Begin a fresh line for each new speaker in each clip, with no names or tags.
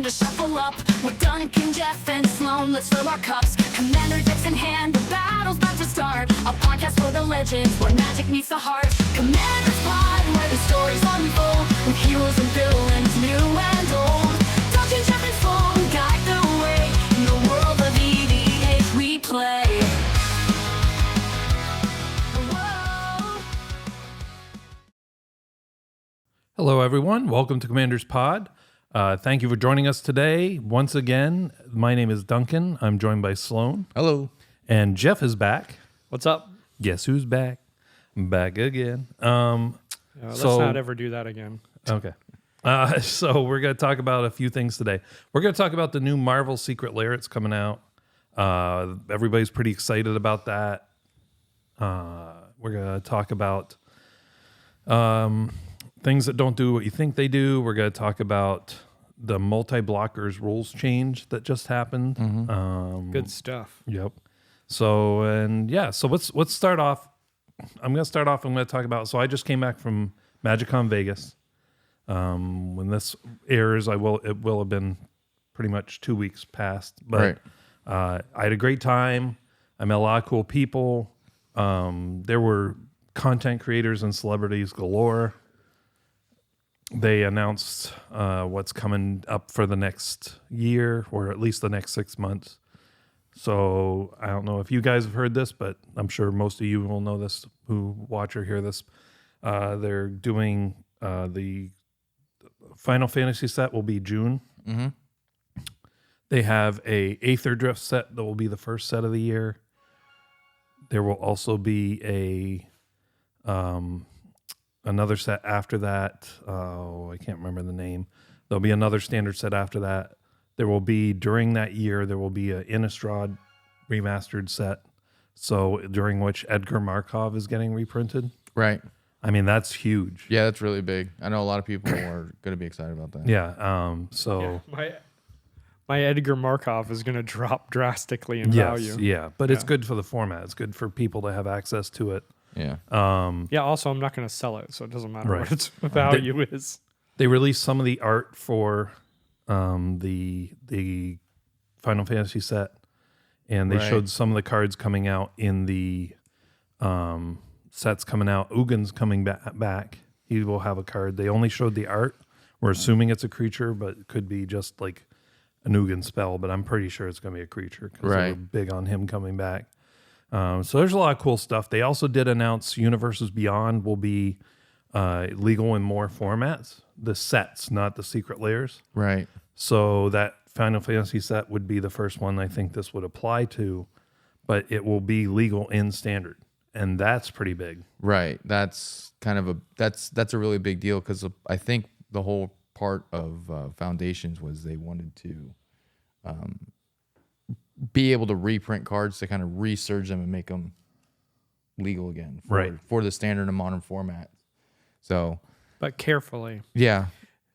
Commander shuffle up with Duncan, Jeff, and Sloan. Let's fill our cups. Commander decks in hand, the battle's about to start. A podcast for the legends, where magic meets the heart. Commander's Pod, where the stories unfold, with heroes and villains, new and old. Duncan, Jeff, and Sloan guide the way in the world of EDH we play.
Hello, everyone. Welcome to Commander's Pod. Thank you for joining us today. Once again, my name is Duncan. I'm joined by Sloan.
Hello.
And Jeff is back.
What's up?
Guess who's back? Back again.
Let's not ever do that again.
Okay. So we're going to talk about a few things today. We're going to talk about the new Marvel Secret Lair. It's coming out. Everybody's pretty excited about that. We're going to talk about things that don't do what you think they do. We're going to talk about the multi-blockers rules change that just happened.
Mm-hmm. Good stuff.
Yep. So let's start off. I'm going to start off. I'm going to talk about. So I just came back from MagiCon Vegas. When this airs, it will have been pretty much 2 weeks past. But I had a great time. I met a lot of cool people. There were content creators and celebrities galore. They announced what's coming up for the next year, or at least the next 6 months. So I don't know if you guys have heard this, but I'm sure most of you will know this who watch or hear this. They're doing the Final Fantasy set will be June.
Mm-hmm.
They have a Aether Drift set that will be the first set of the year. There will also be another set after that. I can't remember the name. There'll be another standard set after that. There will be, during that year, there will be an Innistrad remastered set. So during which Edgar Markov is getting reprinted.
Right.
I mean, that's huge.
Yeah, that's really big. I know a lot of people are going to be excited about that.
Yeah.
My Edgar Markov is going to drop drastically in value.
Yeah. But it's good for the format. It's good for people to have access to it.
Yeah.
Also, I'm not going to sell it, so it doesn't matter
Right.
what its value is.
They released some of the art for the Final Fantasy set, and they showed some of the cards coming out in the sets coming out. Ugin's coming back. He will have a card. They only showed the art. We're assuming it's a creature, but it could be just like an Ugin spell, but I'm pretty sure it's going to be a creature because they're big on him coming back. So there's a lot of cool stuff. They also did announce Universes Beyond will be legal in more formats. The sets, not the secret layers.
Right.
So that Final Fantasy set would be the first one I think this would apply to, but it will be legal in standard, and that's pretty big.
Right. That's kind of that's a really big deal because I think the whole part of Foundations was they wanted to be able to reprint cards to kind of resurge them and make them legal again for the standard and modern format. So,
But carefully.
Yeah.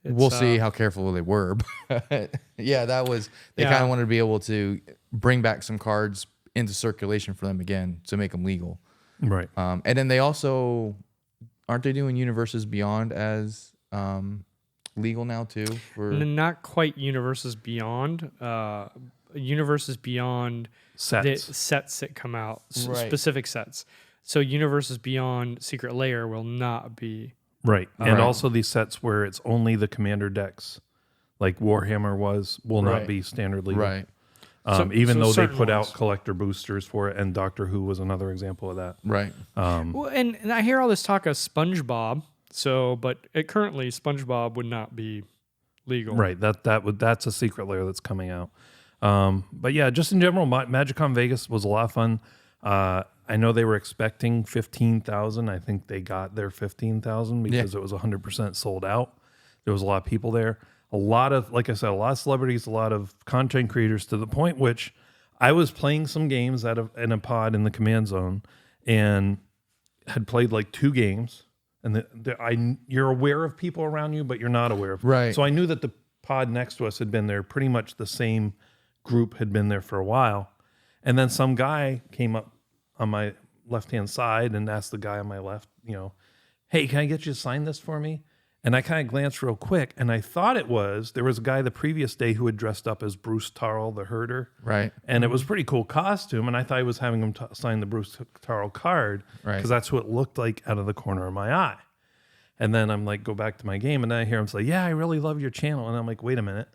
We'll see how careful they were. But yeah, that was, they kind of wanted to be able to bring back some cards into circulation for them again to make them legal.
Right.
And then they also, aren't they doing Universes Beyond as legal now too?
Not quite Universes Beyond. Universes Beyond sets that come out, specific sets. So Universes Beyond Secret Lair will not be.
Right. And also these sets where it's only the commander decks, like Warhammer will not be standard legal.
Right.
Even though they put out collector boosters for it, and Doctor Who was another example of that.
Right.
Well, and I hear all this talk of SpongeBob. But currently SpongeBob would not be legal.
Right. That's a secret layer that's coming out. But yeah, just in general, MagiCon Vegas was a lot of fun. I know they were expecting 15,000. I think they got their 15,000 because it was 100% sold out. There was a lot of people there. A lot of, like I said, a lot of celebrities, a lot of content creators, to the point which I was playing some games in a pod in the command zone and had played like 2 games. And you're aware of people around you, but you're not aware of.
Right.
So I knew that the pod next to us had been there. Pretty much the same group had been there for a while. And then some guy came up on my left-hand side and asked the guy on my left, hey, can I get you to sign this for me? And I kind of glanced real quick, and I thought there was a guy the previous day who had dressed up as Bruce Tarl, the herder.
Right.
And it was a pretty cool costume, and I thought he was having him sign the Bruce Tarl card because that's who it looked like out of the corner of my eye. And then I'm like, go back to my game, and then I hear him say, yeah, I really love your channel. And I'm like, wait a minute.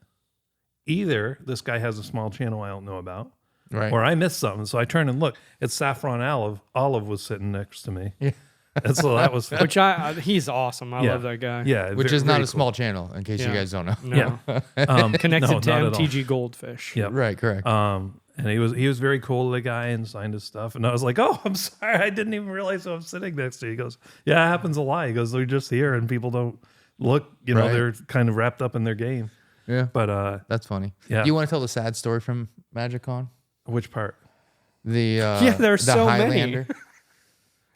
Either this guy has a small channel I don't know about, or I missed something. So I turn and look. It's Saffron Olive. Olive was sitting next to me. Yeah. And so that was...
Which he's awesome. I love that guy.
Yeah.
Which is not a small channel, in case you guys don't know.
No.
Yeah.
Connected to MTG Goldfish.
Yeah.
Right, correct.
And he was very cool to the guy and signed his stuff. And I was like, oh, I'm sorry. I didn't even realize I'm sitting next to you. He goes, yeah, it happens a lot. He goes, they're just here and people don't look, they're kind of wrapped up in their game.
Yeah.
But
that's funny.
Yeah.
Do you want to tell the sad story from MagiCon?
Which part?
There's
the
so
Highlander.
many.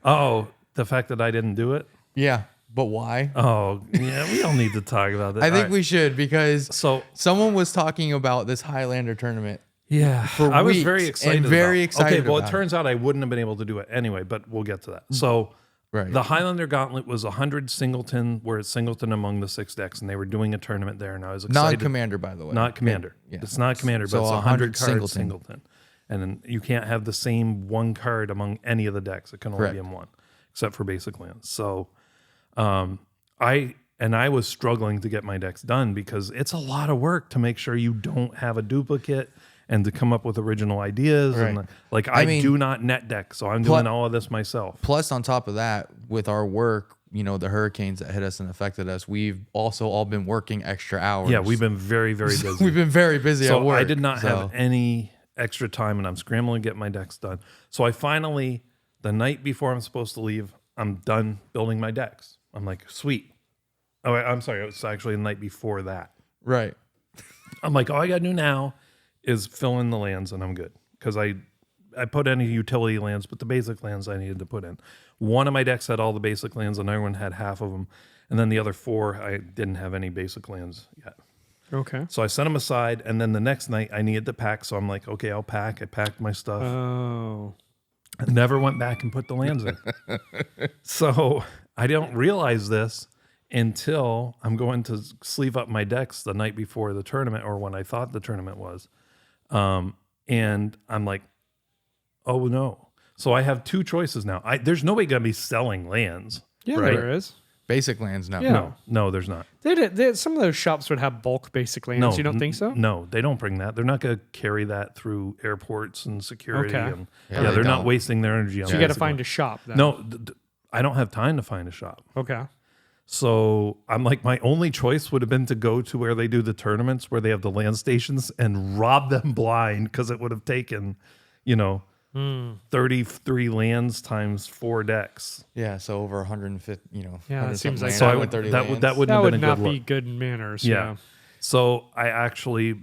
Oh, the fact that I didn't do it?
Yeah. But why?
Oh, yeah, we don't need to talk about that.
I think we should, because
so
someone was talking about this Highlander tournament.
Yeah, I was very excited.
And very excited.
Okay, well, it turns out I wouldn't have been able to do it anyway, but we'll get to that. So, the Highlander Gauntlet was 100 singleton, where it's singleton among the 6 decks, and they were doing a tournament there, and I was excited.
Non-commander, by the way.
Not commander.
Yeah.
It's not commander,
So
but it's 100 card
singleton.
And then you can't have the same one card among any of the decks. It can only be in one, except for basic lands. So, I was struggling to get my decks done because it's a lot of work to make sure you don't have a duplicate and to come up with original ideas.
Right.
And I do not net deck, so I'm doing all of this myself.
Plus, on top of that, with our work, the hurricanes that hit us and affected us, we've also all been working extra hours.
Yeah, we've been very, very busy.
We've been very busy at work.
I did not have any extra time, and I'm scrambling to get my decks done. So I finally, the night before I'm supposed to leave, I'm done building my decks. I'm like, sweet. Oh, I'm sorry. It was actually the night before that.
Right.
I'm like, all I got to do now is fill in the lands, and I'm good. Because I put any utility lands, but the basic lands I needed to put in. One of my decks had all the basic lands, and everyone had half of them. And then the other 4, I didn't have any basic lands yet.
Okay.
So I set them aside, and then the next night I needed to pack. So I'm like, okay, I'll pack. I packed my stuff.
Oh.
I never went back and put the lands in. So I don't realize this until I'm going to sleeve up my decks the night before the tournament, or when I thought the tournament was. And I'm like, oh no. So I have 2 choices now. There's nobody going to be selling lands.
Yeah,
right?
there is.
Basic lands, no.
Yeah.
No, there's not.
Some of those shops would have bulk basic lands.
No,
you don't think so?
No, they don't bring that. They're not going to carry that through airports and security.
Okay.
And,
Yeah,
they're not wasting their energy on
So you got to find a shop then.
No, I don't have time to find a shop.
Okay.
So I'm like, my only choice would have been to go to where they do the tournaments, where they have the land stations, and rob them blind, because it would have taken, 33 lands times 4 decks.
Yeah, so over 150,
Yeah, it seems like
so
that
that
would
wouldn't have been a
not
good
be
look.
good manners.
Yeah. So I actually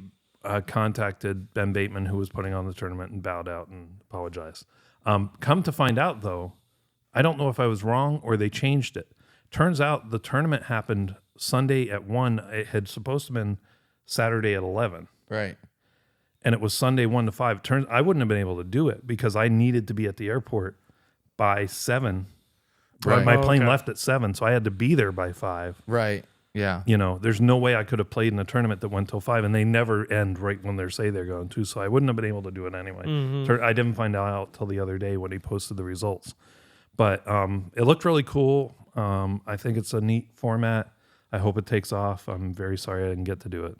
contacted Ben Bateman, who was putting on the tournament, and bowed out and apologized. Come to find out, though, I don't know if I was wrong or they changed it. Turns out the tournament happened Sunday at 1. It had supposed to have been Saturday at 11.
Right.
And it was Sunday 1 to 5. I wouldn't have been able to do it because I needed to be at the airport by 7.
Right.
My plane left at 7, so I had to be there by 5.
Right. Yeah.
There's no way I could have played in a tournament that went till 5, and they never end right when they say they're going to. So I wouldn't have been able to do it anyway. I didn't find out till the other day when he posted the results. But it looked really cool. I think it's a neat format. I hope it takes off. I'm very sorry I didn't get to do it.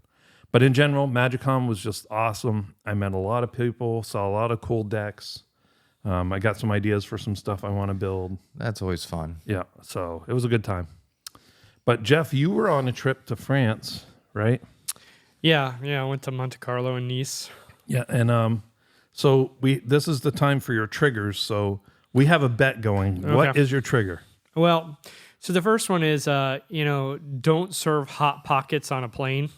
But in general, MagiCon was just awesome. I met a lot of people, saw a lot of cool decks. I got some ideas for some stuff I want to build.
That's always fun.
Yeah, so it was a good time. But Jeff, you were on a trip to France, right?
Yeah. I went to Monte Carlo and Nice.
Yeah, and so this is the time for your triggers. So we have a bet going. Okay. What is your trigger?
Well, so the first one is, don't serve Hot Pockets on a plane.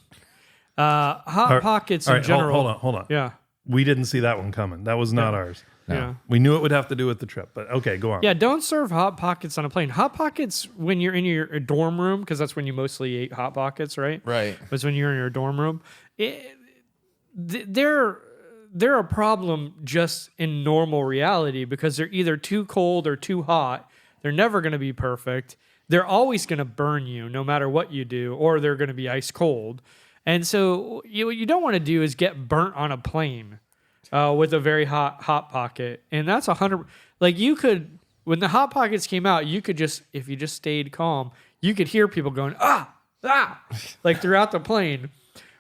Hot Pockets in general.
Hold on.
Yeah.
We didn't see that one coming. That was not ours.
No.
Yeah.
We knew it would have to do with the trip, but okay, go on.
Yeah, don't serve Hot Pockets on a plane. Hot Pockets when you're in your dorm room, because that's when you mostly ate Hot Pockets, right?
Right.
Was when you're in your dorm room. They're a problem just in normal reality because they're either too cold or too hot. They're never going to be perfect. they're always going to burn you no matter what you do, or they're going to be ice cold. And so what you don't want to do is get burnt on a plane with a very hot pocket. And that's 100. Like you could, when the hot pockets came out, you could just, if you just stayed calm, you could hear people going, like throughout the plane.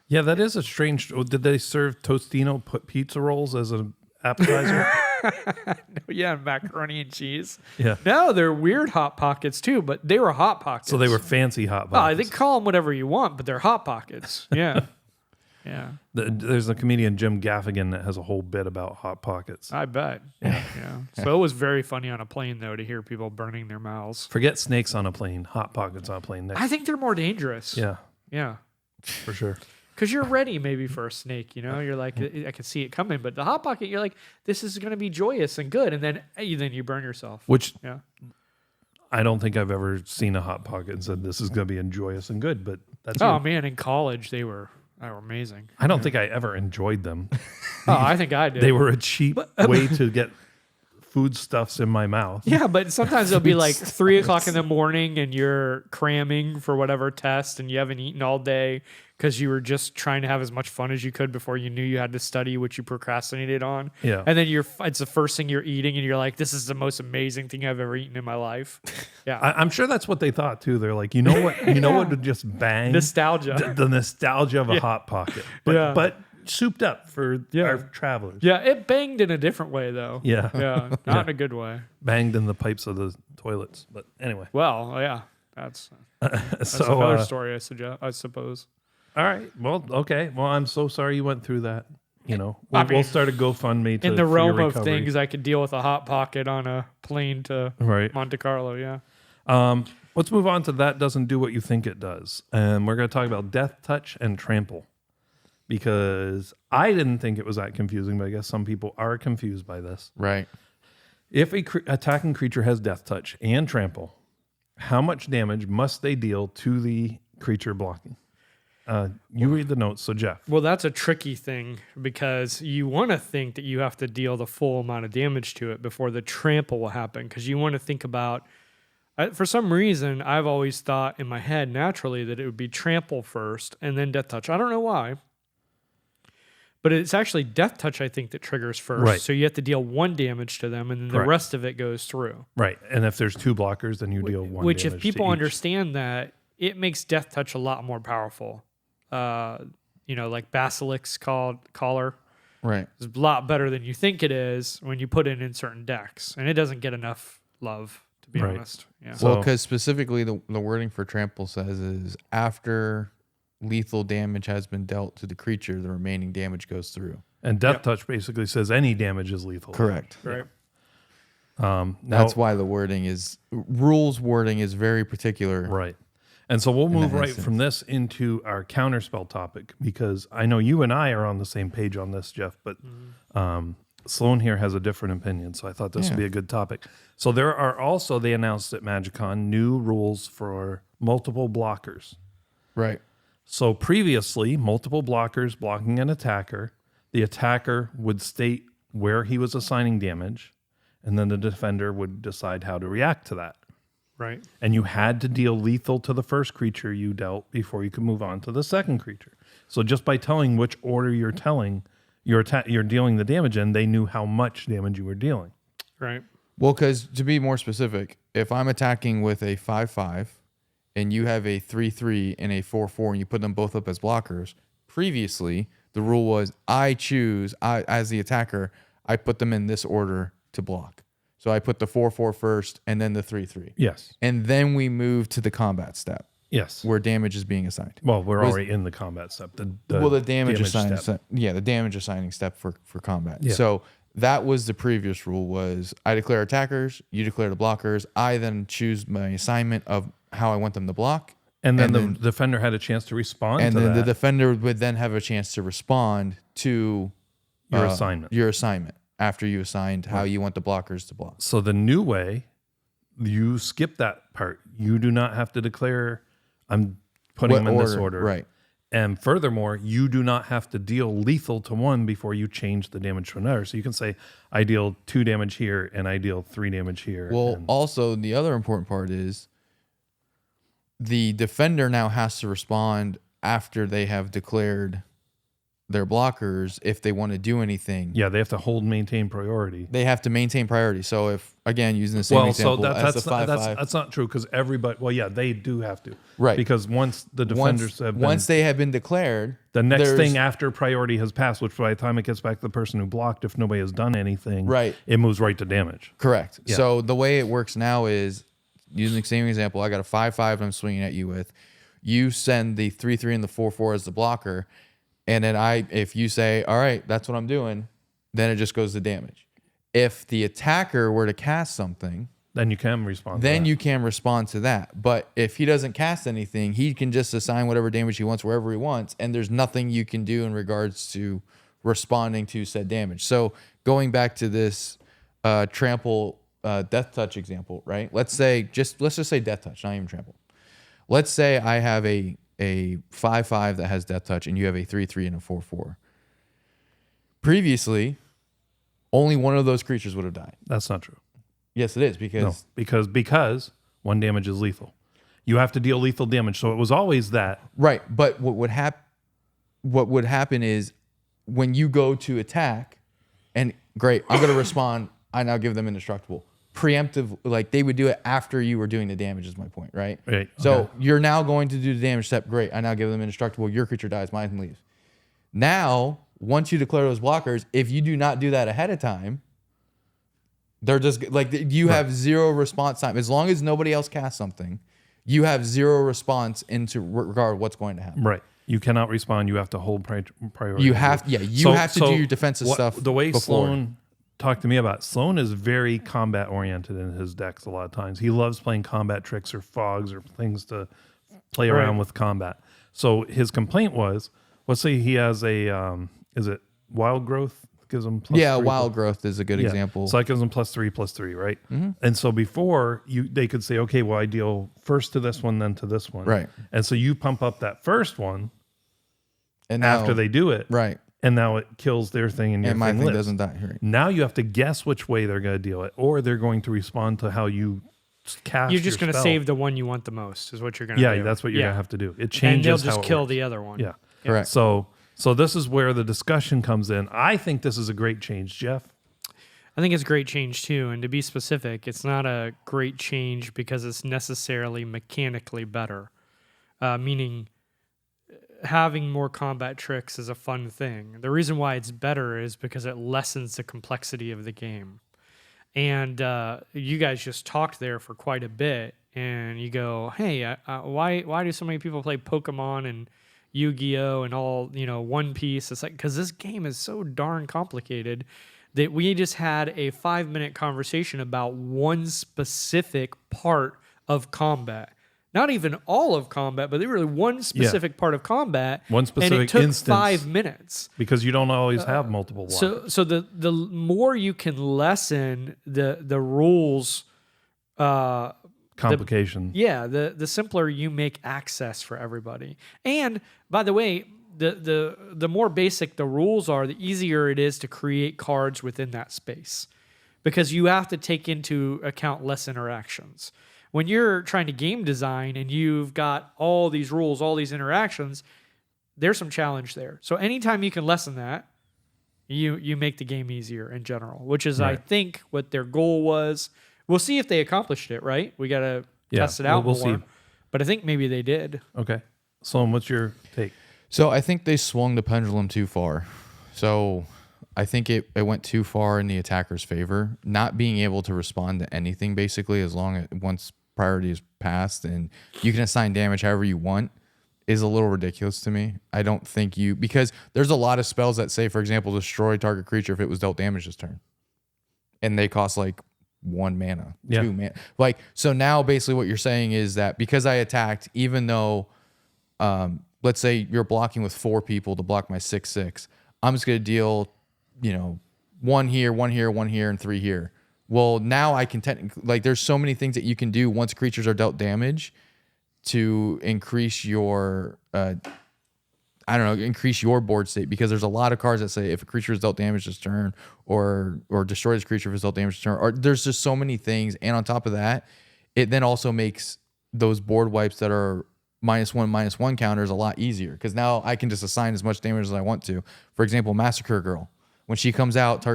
Yeah, that is a strange. Did they serve Tostino pizza rolls as an appetizer?
Yeah, macaroni and cheese.
Yeah.
No, they're weird hot pockets too, but they were hot pockets.
So they were fancy hot
Oh,
pockets.
they call them whatever you want, but they're hot pockets. Yeah. Yeah.
There's a comedian, Jim Gaffigan, that has a whole bit about hot pockets.
I bet. Yeah. So it was very funny on a plane, though, to hear people burning their mouths.
Forget snakes on a plane, hot pockets on a plane. Next.
I think they're more dangerous.
Yeah,
Yeah.
for sure.
Because you're ready maybe for a snake, You're like, I can see it coming. But the hot pocket, you're like, this is going to be joyous and good. And then you burn yourself.
Which
Yeah.
I don't think I've ever seen a hot pocket and said this is going to be joyous and good. But that's
Oh, man. In college, they were amazing.
I don't think I ever enjoyed them.
Oh, I think I did.
They were a cheap way to get foodstuffs in my mouth.
Yeah, but sometimes it'll be like 3 o'clock in the morning and you're cramming for whatever test and you haven't eaten all day because you were just trying to have as much fun as you could before you knew you had to study, which you procrastinated on.
Yeah.
And then it's the first thing you're eating and you're like, this is the most amazing thing I've ever eaten in my life. Yeah.
I'm sure that's what they thought too. They're like, you know what? You know what would just bang?
Nostalgia.
The nostalgia of a hot pocket. But souped up for our travelers.
Yeah, it banged in a different way though.
Yeah.
Yeah, not in a good way.
Banged in the pipes of the toilets. But anyway.
Well, yeah, that's
So
another story, I suppose.
All right. Well, okay. Well, I'm so sorry you went through that. We'll start a GoFundMe
In the realm of things, I could deal with a hot pocket on a plane to Monte Carlo. Yeah.
Let's move on to That Doesn't Do What You Think It Does. And we're going to talk about Deathtouch and Trample. Because I didn't think it was that confusing, but I guess some people are confused by this.
Right.
If a attacking creature has Deathtouch and Trample, how much damage must they deal to the creature blocking? You read the notes, so Jeff.
Well, that's a tricky thing because you want to think that you have to deal the full amount of damage to it before the trample will happen. Because you want to think about, for some reason, I've always thought in my head naturally that it would be trample first and then Deathtouch. I don't know why. But it's actually Deathtouch, I think, that triggers first.
Right.
So you have to deal 1 damage to them, and then the rest of it goes through.
Right. And if there's 2 blockers, then you deal 1
Which,
damage
if people
to each.
understand that, it makes Deathtouch a lot more powerful. Like Basilisk's Collar.
Right.
It's a lot better than you think it is when you put it in certain decks. And it doesn't get enough love, to be honest. Yeah.
Well, because specifically the wording for trample says is after lethal damage has been dealt to the creature, the remaining damage goes through.
And Deathtouch basically says any damage is lethal.
Correct.
Right.
That's why the rules wording is very particular.
Right. And so we'll move right
instance.
from this into our counterspell topic, because I know you and I are on the same page on this, Jeff, but Sloan here has a different opinion, so I thought this would be a good topic. So there are also, they announced at MagiCon, new rules for multiple blockers.
Right.
So previously, multiple blockers blocking an attacker, the attacker would state where he was assigning damage, and then the defender would decide how to react to that.
Right.
And you had to deal lethal to the first creature you dealt before you could move on to the second creature. So just by telling which order you're dealing the damage in, they knew how much damage you were dealing.
Right.
Well, because to be more specific, if I'm attacking with a 5/5 and you have a 3/3 and a 4/4 and you put them both up as blockers, previously the rule was as the attacker, I put them in this order to block. So I put the 4/4 first and then the 3/3.
Yes.
And then we move to the combat step
Yes.
where damage is being assigned.
Well, we're already in the combat step. The
damage assigning
step.
the damage assigning step for combat.
Yeah.
So that was the previous rule was I declare attackers, you declare the blockers. I then choose my assignment of how I want them to block.
And then the defender had a chance to respond
And
to
then
that.
the defender would then have a chance to respond to
Your assignment.
Your assignment after you assigned how you want the blockers to block.
So the new way, you skip that part. You do not have to declare, I'm putting them in this order.
Right.
And furthermore, you do not have to deal lethal to one before you change the damage to another. So you can say, I deal 2 damage here and I deal 3 damage here.
Well,
and
also the other important part is the defender now has to respond after they have declared their blockers if they want to do anything.
Yeah, they have to maintain priority.
They have to maintain priority. So if, again, using the same example as the 5/5.
That's not true because everybody, well, yeah, they do have to.
Right.
Because once the defenders
once they have been declared,
the next thing after priority has passed, which by the time it gets back to the person who blocked, if nobody has done anything,
right,
it moves right to damage.
Correct.
Yeah.
So the way it works now is, using the same example, I got a 5/5 I'm swinging at you with. You send the 3/3 and the 4/4 as the blocker. And then if you say, all right, that's what I'm doing, then it just goes to damage. If the attacker were to cast something,
then you can respond.
You can respond to that. But if he doesn't cast anything, he can just assign whatever damage he wants wherever he wants, and there's nothing you can do in regards to responding to said damage. So going back to this trample Deathtouch example, right? Let's just say Deathtouch, not even trample. Let's say I have a 5/5 that has Deathtouch and you have a 3/3 and a 4/4. Previously, only one of those creatures would have died.
That's not true.
Yes, it is
because one damage is lethal. You have to deal lethal damage. So it was always that.
Right, but what would happen is when you go to attack, and great, I'm going to respond. I now give them indestructible. Preemptive, like they would do it after you were doing the damage, is my point, right?
Right.
So
okay.
You're now going to do the damage step. Great. I now give them indestructible. Your creature dies. Mine leaves. Now, once you declare those blockers, if you do not do that ahead of time, they're just like you have zero response time. As long as nobody else casts something, you have zero response into regard of what's going to happen.
Right. You cannot respond. You have to hold priority.
You have to do your defensive stuff.
The way
before.
Sloan talked to me about, Sloan is very combat oriented in his decks a lot of times. He loves playing combat tricks or fogs or things to play around with combat. So his complaint was, let's say he has a, is it Wild Growth? Gives him plus 3,
Wild Growth is a good example.
So that gives him +3/+3, right? Mm-hmm. And so before they could say, okay, well, I deal first to this one, then to this one.
Right.
And so you pump up that first one
and now,
after they do it.
Right.
And now it kills their thing and your
my thing
lives.
doesn't die. Right.
Now you have to guess which way they're going to deal it, or they're going to respond to how you cast. You're
just
going to
save the one you want the most, is what you're going to do.
Yeah, that's what you're going to have to do. It changes.
And they'll just
how it
kill
works.
the other one.
Yeah,
correct.
So this is where the discussion comes in. I think this is a great change, Jeff.
I think it's a great change too. And to be specific, it's not a great change because it's necessarily mechanically better. Meaning, having more combat tricks is a fun thing. The reason why it's better is because it lessens the complexity of the game. And you guys just talked there for quite a bit, and you go, "Hey, why do so many people play Pokemon and Yu-Gi-Oh and all, One Piece?" It's like, because this game is so darn complicated that we just had a 5-minute conversation about one specific part of combat. Not even all of combat, but really one specific part of combat.
One specific
and it took
instance.
5 minutes.
Because you don't always have multiple blockers.
So the more you can lessen the rules,
complication.
the simpler you make access for everybody. And by the way, the more basic the rules are, the easier it is to create cards within that space, because you have to take into account less interactions. When you're trying to game design and you've got all these rules, all these interactions, there's some challenge there. So anytime you can lessen that, you make the game easier in general, which is, I think, what their goal was. We'll see if they accomplished it, right? We got to test it out
we'll
more.
see.
But I think maybe they did.
Okay. Sloan, what's your take?
So I think they swung the pendulum too far. So I think it went too far in the attacker's favor, not being able to respond to anything, basically, as long as once priority is passed and you can assign damage however you want, is a little ridiculous to me. I don't think because there's a lot of spells that say, for example, destroy target creature if it was dealt damage this turn. And they cost like 1 mana, 2 mana. Like, so now basically what you're saying is that because I attacked, even though, let's say you're blocking with 4 people to block my 6/6, I'm just going to deal, 1 here, 1 here, 1 here, and 3 here. Well, now I can technically, there's so many things that you can do once creatures are dealt damage to increase your, increase your board state, because there's a lot of cards that say if a creature is dealt damage this turn, or destroy this creature if it's dealt damage this turn, or there's just so many things. And on top of that, it then also makes those board wipes that are -1/-1 counters a lot easier because now I can just assign as much damage as I want to. For example, Massacre Girl. When she comes out,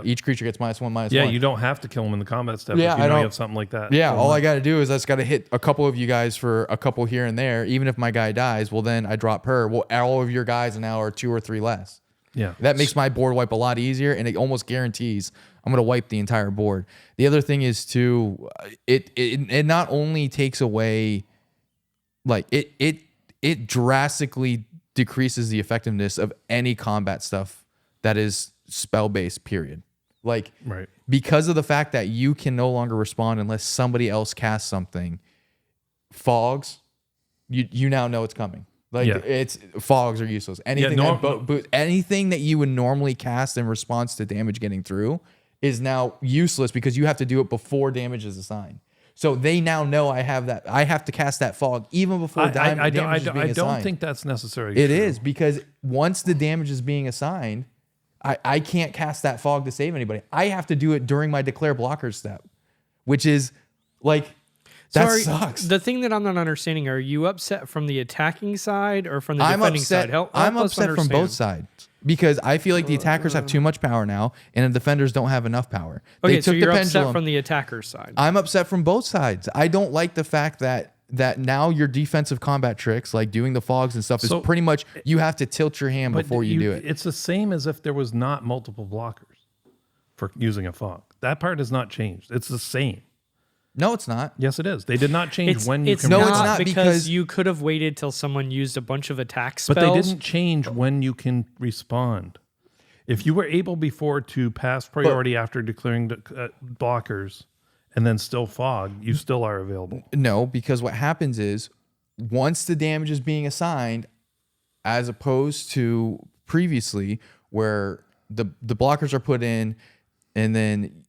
each creature gets -1/-1.
Yeah, you don't have to kill them in the combat step.
Yeah,
if you know you have something like that.
Yeah, all I got to do is I just got to hit a couple of you guys for a couple here and there. Even if my guy dies, well, then I drop her. Well, all of your guys now are 2 or 3 less.
Yeah,
that makes my board wipe a lot easier, and it almost guarantees I'm going to wipe the entire board. The other thing is too, it not only takes away, like it drastically decreases the effectiveness of any combat stuff that is spell based. Period. Like because of the fact that you can no longer respond unless somebody else casts something. Fogs, you now know it's coming. Like it's fogs are useless. Anything anything that you would normally cast in response to damage getting through is now useless because you have to do it before damage is assigned. So they now know I have that. I have to cast that fog even before damage is being assigned.
I don't think that's necessary.
It is because once the damage is being assigned, I can't cast that fog to save anybody. I have to do it during my declare blockers step, which is like. That sucks.
The thing that I'm not understanding, are you upset from the attacking side or from the defending side?
I'm upset from both sides because I feel like the attackers have too much power now and the defenders don't have enough power.
Okay, so you're upset from the attacker side.
I'm upset from both sides. I don't like the fact that now your defensive combat tricks, like doing the fogs and stuff, is pretty much you have to tilt your hand before you do it.
It's the same as if there was not multiple blockers for using a fog. That part has not changed. It's the same.
No, it's not.
Yes, it is. They did not change when you can.
No, it's not
because you could have waited till someone used a bunch of attack spells.
But they didn't change when you can respond. If you were able before to pass priority after declaring blockers and then still fog, you still are available.
No, because what happens is once the damage is being assigned, as opposed to previously where the blockers are put in and then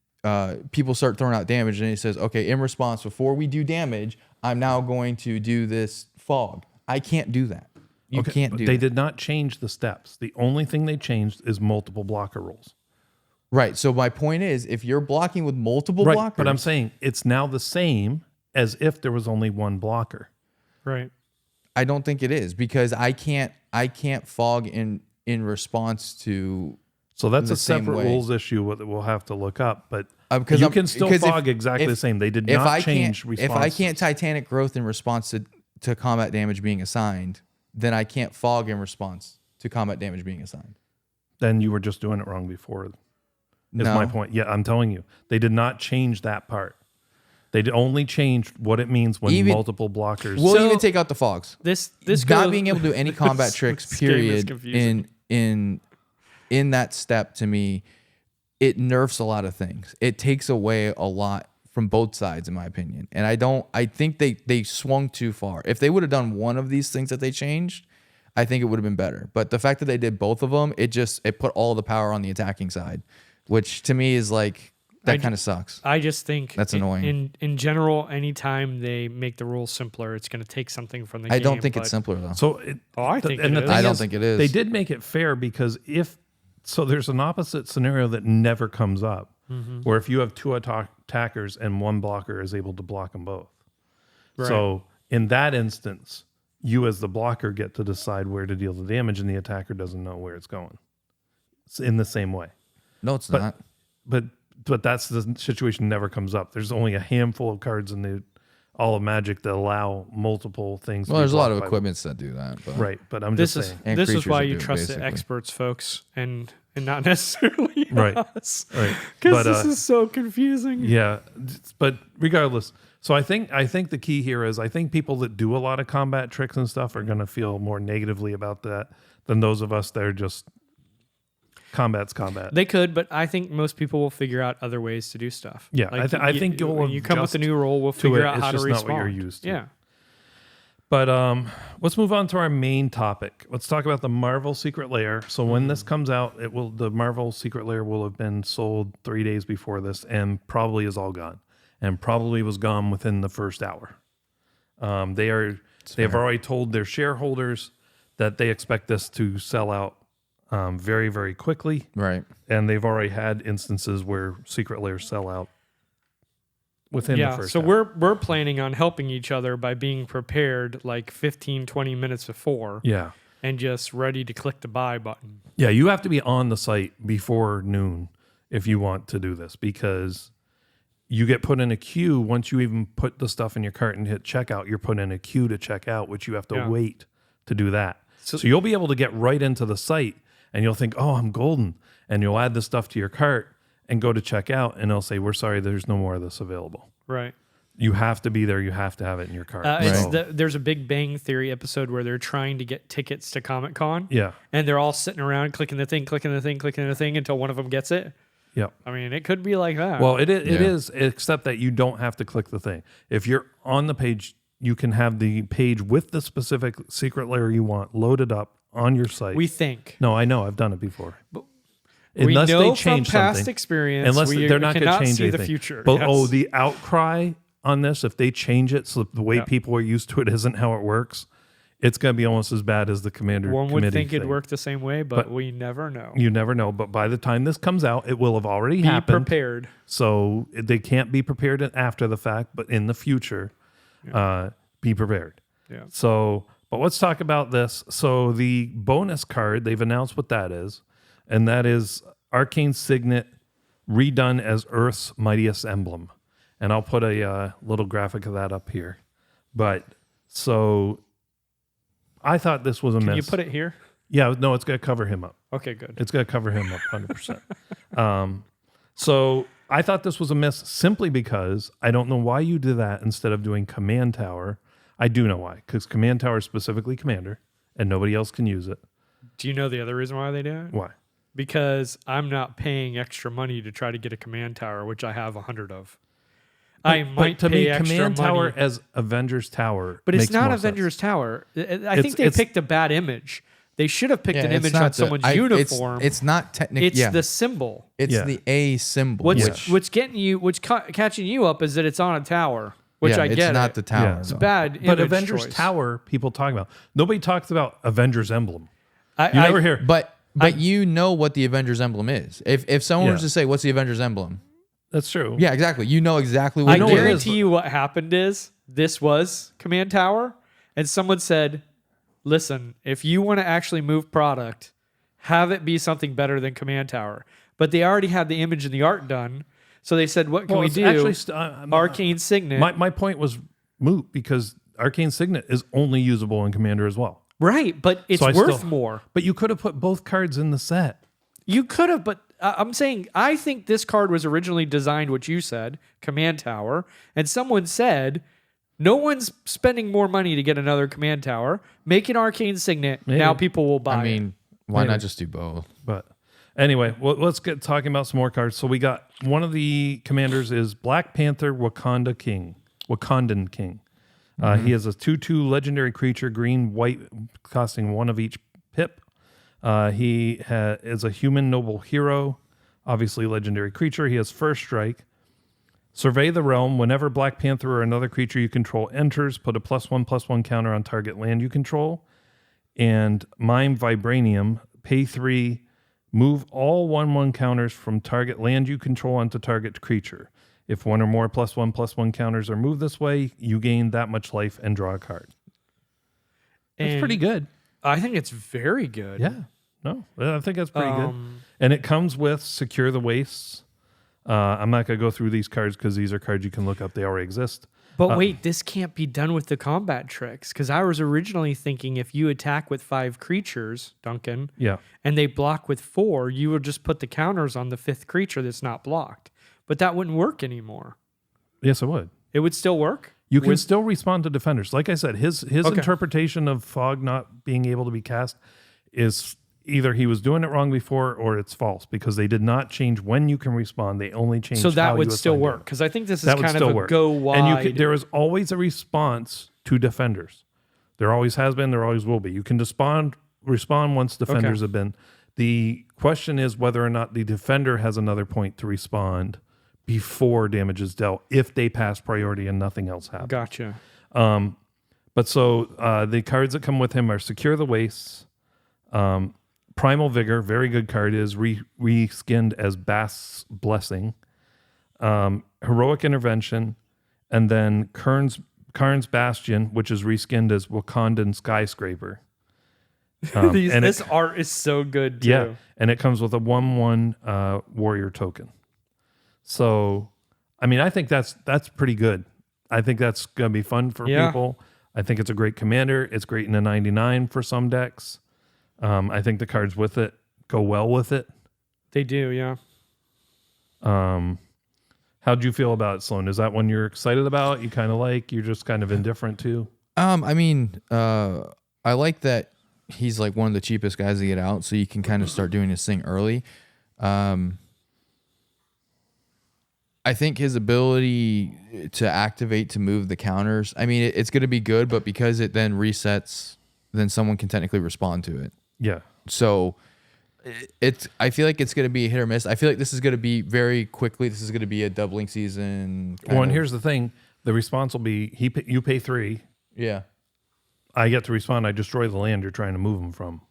people start throwing out damage and it says, okay, in response, before we do damage, I'm now going to do this fog. I can't do that. You can't do that.
They did not change the steps. The only thing they changed is multiple blocker rules.
Right. So my point is, if you're blocking with multiple blockers.
But I'm saying it's now the same as if there was only one blocker.
Right.
I don't think it is because I can't fog in response to.
So that's a separate rules issue that we'll have to look up. But you can still fog exactly the same. They did not change response.
If I can't Titanic Growth in response to combat damage being assigned, then I can't fog in response to combat damage being assigned.
Then you were just doing it wrong before. Is my point. Yeah, I'm telling you. They did not change that part. They only changed what it means when multiple blockers.
We'll even take out the fogs.
This
not being able to do any combat tricks, period, in that step, to me, it nerfs a lot of things. It takes away a lot from both sides, in my opinion. And I think they swung too far. If they would have done one of these things that they changed, I think it would have been better. But the fact that they did both of them, it put all the power on the attacking side, which to me is like, that kind of sucks.
I just think
that's annoying.
In general, anytime they make the rules simpler, it's going to take something from the game.
I don't think it's simpler though.
So
I think it is.
I don't think it is.
They did make it fair because there's an opposite scenario that never comes up, where if you have two attackers and one blocker is able to block them both. Right. So in that instance, you as the blocker get to decide where to deal the damage, and the attacker doesn't know where it's going. It's in the same way.
No, it's not.
But that's the situation never comes up. There's only a handful of cards in all of Magic that allow multiple things.
Well, there's a lot of equipments that do that. But.
Right, but I'm just saying.
This is why you trust the experts, folks, and not necessarily us.
Right.
Because this is so confusing.
Yeah, but regardless, so I think the key here is I think people that do a lot of combat tricks and stuff are going to feel more negatively about that than those of us that are just combat's combat.
They could, but I think most people will figure out other ways to do stuff.
Yeah,
like
I think
when you come with a new rule, we'll figure out how to respond.
It's just not what you're used to.
Yeah.
But let's move on to our main topic. Let's talk about the Marvel Secret Lair. So when this comes out, the Marvel Secret Lair will have been sold 3 days before this, and probably is all gone, and probably was gone within the first hour. They have already told their shareholders that they expect this to sell out very, very quickly.
Right.
And they've already had instances where Secret Lairs sell out within the first
so
hour.
we're planning on helping each other by being prepared like 15, 20 minutes before.
Yeah.
And just ready to click the buy button.
Yeah, you have to be on the site before noon if you want to do this, because you get put in a queue once you even put the stuff in your cart and hit checkout. You're put in a queue to check out, which you have to wait to do that. So you'll be able to get right into the site and you'll think, oh, I'm golden. And you'll add the stuff to your cart and go to check out, and they'll say, we're sorry, there's no more of this available.
Right.
You have to be there. You have to have it in your cart.
There's a Big Bang Theory episode where they're trying to get tickets to Comic-Con.
Yeah.
And they're all sitting around clicking the thing until one of them gets it.
Yep.
I mean, it could be like that.
Well, it is, except that you don't have to click the thing. If you're on the page, you can have the page with the specific secret layer you want loaded up on your site.
We think.
No, I know. I've done it before.
Unless we know they change from past experience,
unless they're not going to change
see
anything.
The future.
But
yes.
the outcry on this, if they change it so the way people are used to it isn't how it works, it's going to be almost as bad as the commander.
One would think
thing.
it'd work the same way, but we never know.
You never know. But by the time this comes out, it will have already happened.
Be prepared.
So they can't be prepared after the fact, but in the future, be prepared.
Yeah.
So, but let's talk about this. So the bonus card, they've announced what that is, and that is Arcane Signet redone as Earth's mightiest emblem. And I'll put a little graphic of that up here. But so I thought this was a miss.
Can you put it here?
Yeah, no, it's going to cover him up.
Okay, good.
It's going to cover him up 100%. So I thought this was a miss simply because I don't know why you did that instead of doing Command Tower. I do know why, because Command Tower is specifically Commander, and nobody else can use it.
Do you know the other reason why they do it?
Why?
Because I'm not paying extra money to try to get a Command Tower, which I have 100 of. I might
to
pay
me,
extra
Command
money.
Tower as Avengers Tower,
But it's
makes
not
more
Avengers
sense.
Tower. I think they picked a bad image. They should have picked an image on someone's uniform.
It's not technically.
It's the symbol.
It's the A symbol.
What's getting you, catching you up is that it's on a tower. Which I get.
It's not the tower.
Yeah.
It's a bad image
But Avengers
choice.
Tower, people talk about. Nobody talks about Avengers emblem. You never hear.
But you know what the Avengers emblem is. If someone was to say, "What's the Avengers emblem?"
That's true.
Yeah, exactly. You know exactly what.
I
it is.
guarantee you what happened is this was Command Tower, and someone said, "Listen, if you want to actually move product, have it be something better than Command Tower." But they already had the image and the art done, so they said, "What can we do?" Arcane Signet.
My point was moot because Arcane Signet is only usable in Commander as well.
Right, but it's worth more.
But you could have put both cards in the set.
You could have, but I'm saying I think this card was originally designed, what you said, Command Tower, and someone said, no one's spending more money to get another Command Tower. Make an Arcane Signet.
Maybe.
Now people will buy it.
Why not just do both?
But anyway, let's get talking about some more cards. So we got one of the commanders is Black Panther Wakandan King. He is a 2/2 legendary creature, green, white, costing one of each pip. He is a human noble hero, obviously legendary creature. He has first strike. Survey the realm. Whenever Black Panther or another creature you control enters, put a +1/+1 counter on target land you control. And Mime Vibranium, pay 3, move all 1/1 counters from target land you control onto target creature. If one or more +1/+1 counters are moved this way, you gain that much life and draw a card. That's pretty good.
I think it's very good.
Yeah. No, I think that's pretty good. And it comes with Secure the Wastes. I'm not going to go through these cards because these are cards you can look up. They already exist.
But wait, this can't be done with the combat tricks because I was originally thinking if you attack with 5 creatures, Duncan, and they block with 4, you would just put the counters on the 5th creature that's not blocked. But that wouldn't work anymore.
Yes, it would.
It would still work?
You can still respond to defenders. Like I said, his interpretation of fog not being able to be cast is either he was doing it wrong before or it's false because they did not change when you can respond. They only changed
so that
how
would
you
still
assign
work
damage.
because I think this is
That would
kind
still
of a
work.
go wide.
And there is always a response to defenders. There always has been. There always will be. You can respond once defenders have been. The question is whether or not the defender has another point to respond before damage is dealt if they pass priority and nothing else happens.
Gotcha.
But so the cards that come with him are Secure the Wastes, Primal Vigor, very good card, is reskinned as Bast's Blessing, Heroic Intervention, And then Karn's Bastion, which is reskinned as Wakandan Skyscraper.
This art is so good too.
Yeah, and it comes with a 1/1 warrior token. So, I mean, I think that's pretty good. I think that's going to be fun for people. I think it's a great commander. It's great in a 99 for some decks. I think the cards with it go well with it.
They do, yeah.
How'd you feel about it, Sloan? Is that one you're excited about? You kind of like? You're just kind of indifferent to?
I mean, I like that he's like one of the cheapest guys to get out, so you can kind of start doing his thing early. I think his ability to activate to move the counters, I mean, it's going to be good, but because it then resets, then someone can technically respond to it.
Yeah.
So I feel like it's going to be a hit or miss. I feel like this is going to be very quickly. This is going to be a doubling season.
Well, and here's the thing: the response will be you pay 3.
Yeah.
I get to respond. I destroy the land you're trying to move them from.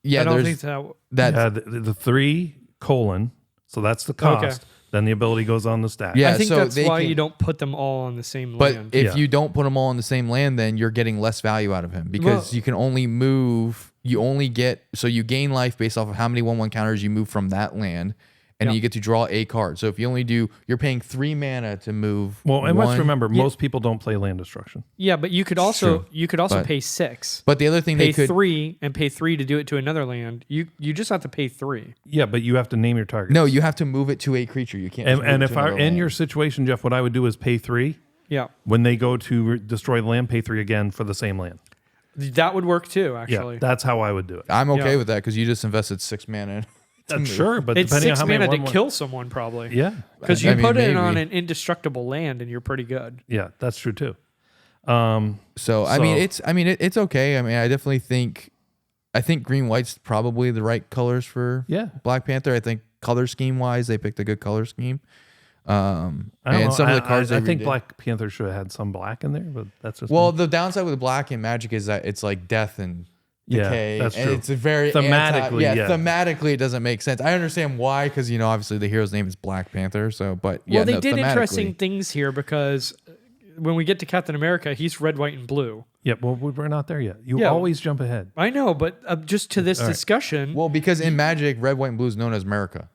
Yeah,
I don't
there's
think
that.
The 3 : so that's the cost.
Okay.
Then the ability goes on the stack.
Yeah,
I think
so
that's
they
why
can-
you don't put them all on the same
But
land.
if you don't put them all on the same land, then you're getting less value out of him because you can only move. You only get you gain life based off of how many 1/1 counters you move from that land, and you get to draw a card. So if you only you're paying 3 mana to move.
Well, and let's
one-
remember, most people don't play land destruction.
Yeah, but you could also
but-
pay 6.
But the other thing
Pay
they could
3 and pay 3 to do it to another land. You just have to pay 3.
Yeah, but you have to name your target.
no, you have to move it to a creature. You can't. just move
And
it
if
to
I
another
in
land.
your situation, Jeff, what I would do is pay 3.
Yeah,
When they go to destroy the land, pay 3 again for the same land.
that would work too.
Yeah,
Actually,
that's how I would do it.
I'm okay
Yeah.
with that because you just invested 6 mana.
Sure, but
it's
depending
6
on how
mana
many
to
1/1
kill someone probably.
Yeah,
because you
I mean,
put it
maybe.
on an indestructible land and you're pretty good.
yeah, that's true too.
So I mean, it's okay. I mean, I definitely think green white's probably the right colors for
Yeah.
Black Panther. I think color scheme wise, they picked a good color scheme.
I don't
And
know.
some of the cards
I
they
think
redid.
Black Panther should have had some black in there, but that's just
Well,
me.
the downside with Black and Magic is that it's like death and
Yeah,
decay.
that's
and
true.
it's a very
Thematically, yeah.
thematically it doesn't make sense. I understand why, because obviously the hero's name is Black Panther. So, but yeah,
Well, they
no,
did interesting
thematically.
things here because when we get to Captain America, he's red, white, and blue.
Yeah, well, we're not there yet. You
Yeah.
always jump ahead.
I know, but just to this discussion,
Well, because in Magic, red, white, and blue is known as America.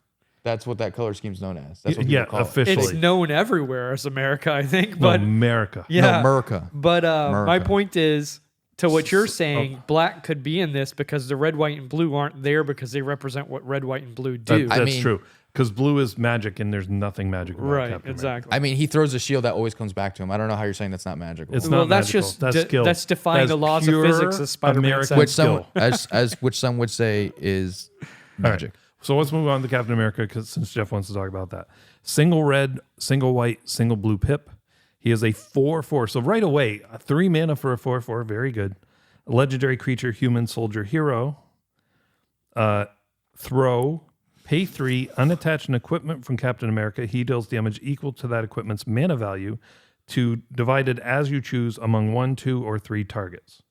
That's what that color scheme's known as. That's what
Yeah,
people call it.
officially.
it's known everywhere as America, I think.
No,
But
America.
yeah,
No, America.
But my
America.
point is, to what you're saying, black could be in this because the red, white, and blue aren't there because they represent what red, white, and blue do.
That's
mean-
true. Because blue is magic, and there's nothing magic about
Right,
Captain America.
exactly.
I mean, he throws a shield that always comes back to him. I don't know how you're saying that's not magical.
It's
well,
not
that's
magical.
just
That's skill.
that's defying the laws of
pure
physics as Spider-Man
American
said.
which
skill.
some which some would say is
All right.
magic.
So let's move on to Captain America, because since Jeff wants to talk about that. Single red, single white, single blue pip. He is a 4/4. So right away, 3 mana for a 4/4. Very good. A legendary creature, human, soldier, hero. Throw. Pay 3, unattach an equipment from Captain America. He deals damage equal to that equipment's mana value, to divided as you choose among 1, 2, or 3 targets.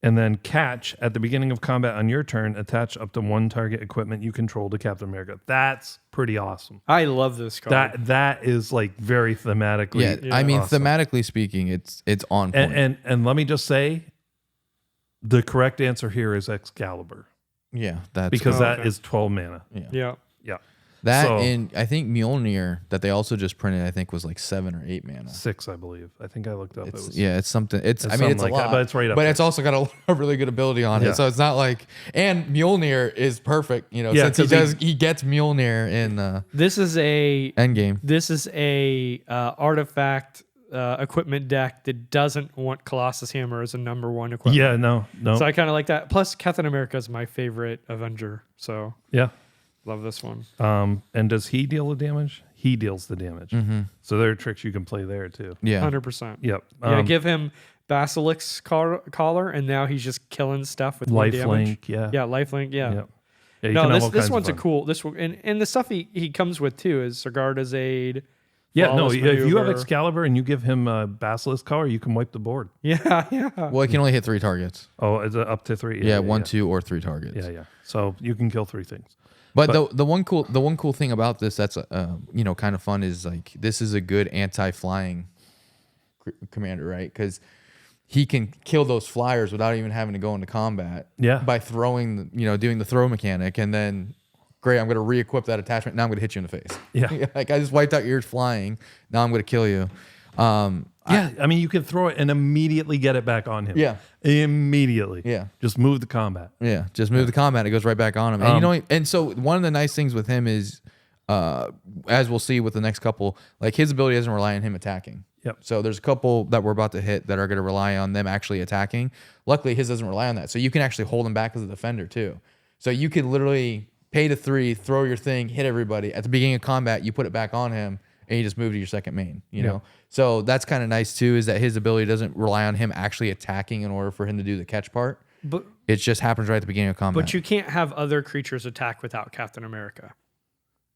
And then catch at the beginning of combat on your turn, attach up to 1 target equipment you control to Captain America. That's pretty awesome.
I love this card.
That is like very thematically.
Yeah, I mean,
awesome.
thematically speaking, it's on point.
And let me just say, the correct answer here is Excalibur,
yeah, that's
because that
okay.
is 12 mana.
yeah.
Yeah,
that.
so-
And I think Mjolnir that they also just printed, I think was like 7 or 8 mana.
6, I believe. I think I looked up. It
It's,
was
yeah, it's something. It's I mean,
something
it's
like
a
that,
lot,
but it's right up
But
there.
it's also got a really good ability on
Yeah.
it, so it's not like. And Mjolnir is perfect,
Yeah,
since
'cause
he gets Mjolnir in
This is a
Endgame.
artifact equipment deck that doesn't want Colossus Hammer as a number 1 equipment.
Yeah, no.
So I kind of like that. Plus, Captain America is my favorite Avenger, so
Yeah.
love this one.
And does he deal the damage? He deals the damage. So there are tricks you can play there too.
Yeah,
100%.
Yep.
Yeah, give him Basilisk's collar, and now he's just killing stuff with
Life
one damage.
link. Yeah.
Yeah, lifelink. Yeah.
Yep. Yeah, you
No,
can have all
this
kinds
one's a
of fun.
cool. This one and the stuff he comes with too is Sigarda's Aid.
Yeah, no.
Flawless
If you have
Maneuver.
Excalibur and you give him a Basilisk collar, you can wipe the board.
Yeah, yeah.
well, it can only hit 3 targets.
Oh, is it up to 3?
Yeah, 1, 2, or 3 targets.
Yeah, yeah. So you can kill 3 things.
But the one cool thing about this that's kind of fun is like this is a good anti-flying commander, right? Because he can kill those flyers without even having to go into combat.
Yeah.
By throwing, doing the throw mechanic, and then great, I'm going to re-equip that attachment. Now I'm going to hit you in the face.
Yeah.
Like I just wiped out yours flying. Now I'm going to kill you.
I mean, you can throw it and immediately get it back on him.
Yeah.
Immediately.
Yeah.
Just move the combat.
Yeah, just move the combat. It goes right back on him. And and so one of the nice things with him is, as we'll see with the next couple, like his ability doesn't rely on him attacking.
Yep.
So there's a couple that we're about to hit that are going to rely on them actually attacking. Luckily, his doesn't rely on that. So you can actually hold him back as a defender too. So you can literally pay to 3, throw your thing, hit everybody. At the beginning of combat, you put it back on him, and you just move to your second main. You know. So that's kind of nice too, is that his ability doesn't rely on him actually attacking in order for him to do the catch part.
But
It just happens right at the beginning of combat.
But you can't have other creatures attack without Captain America.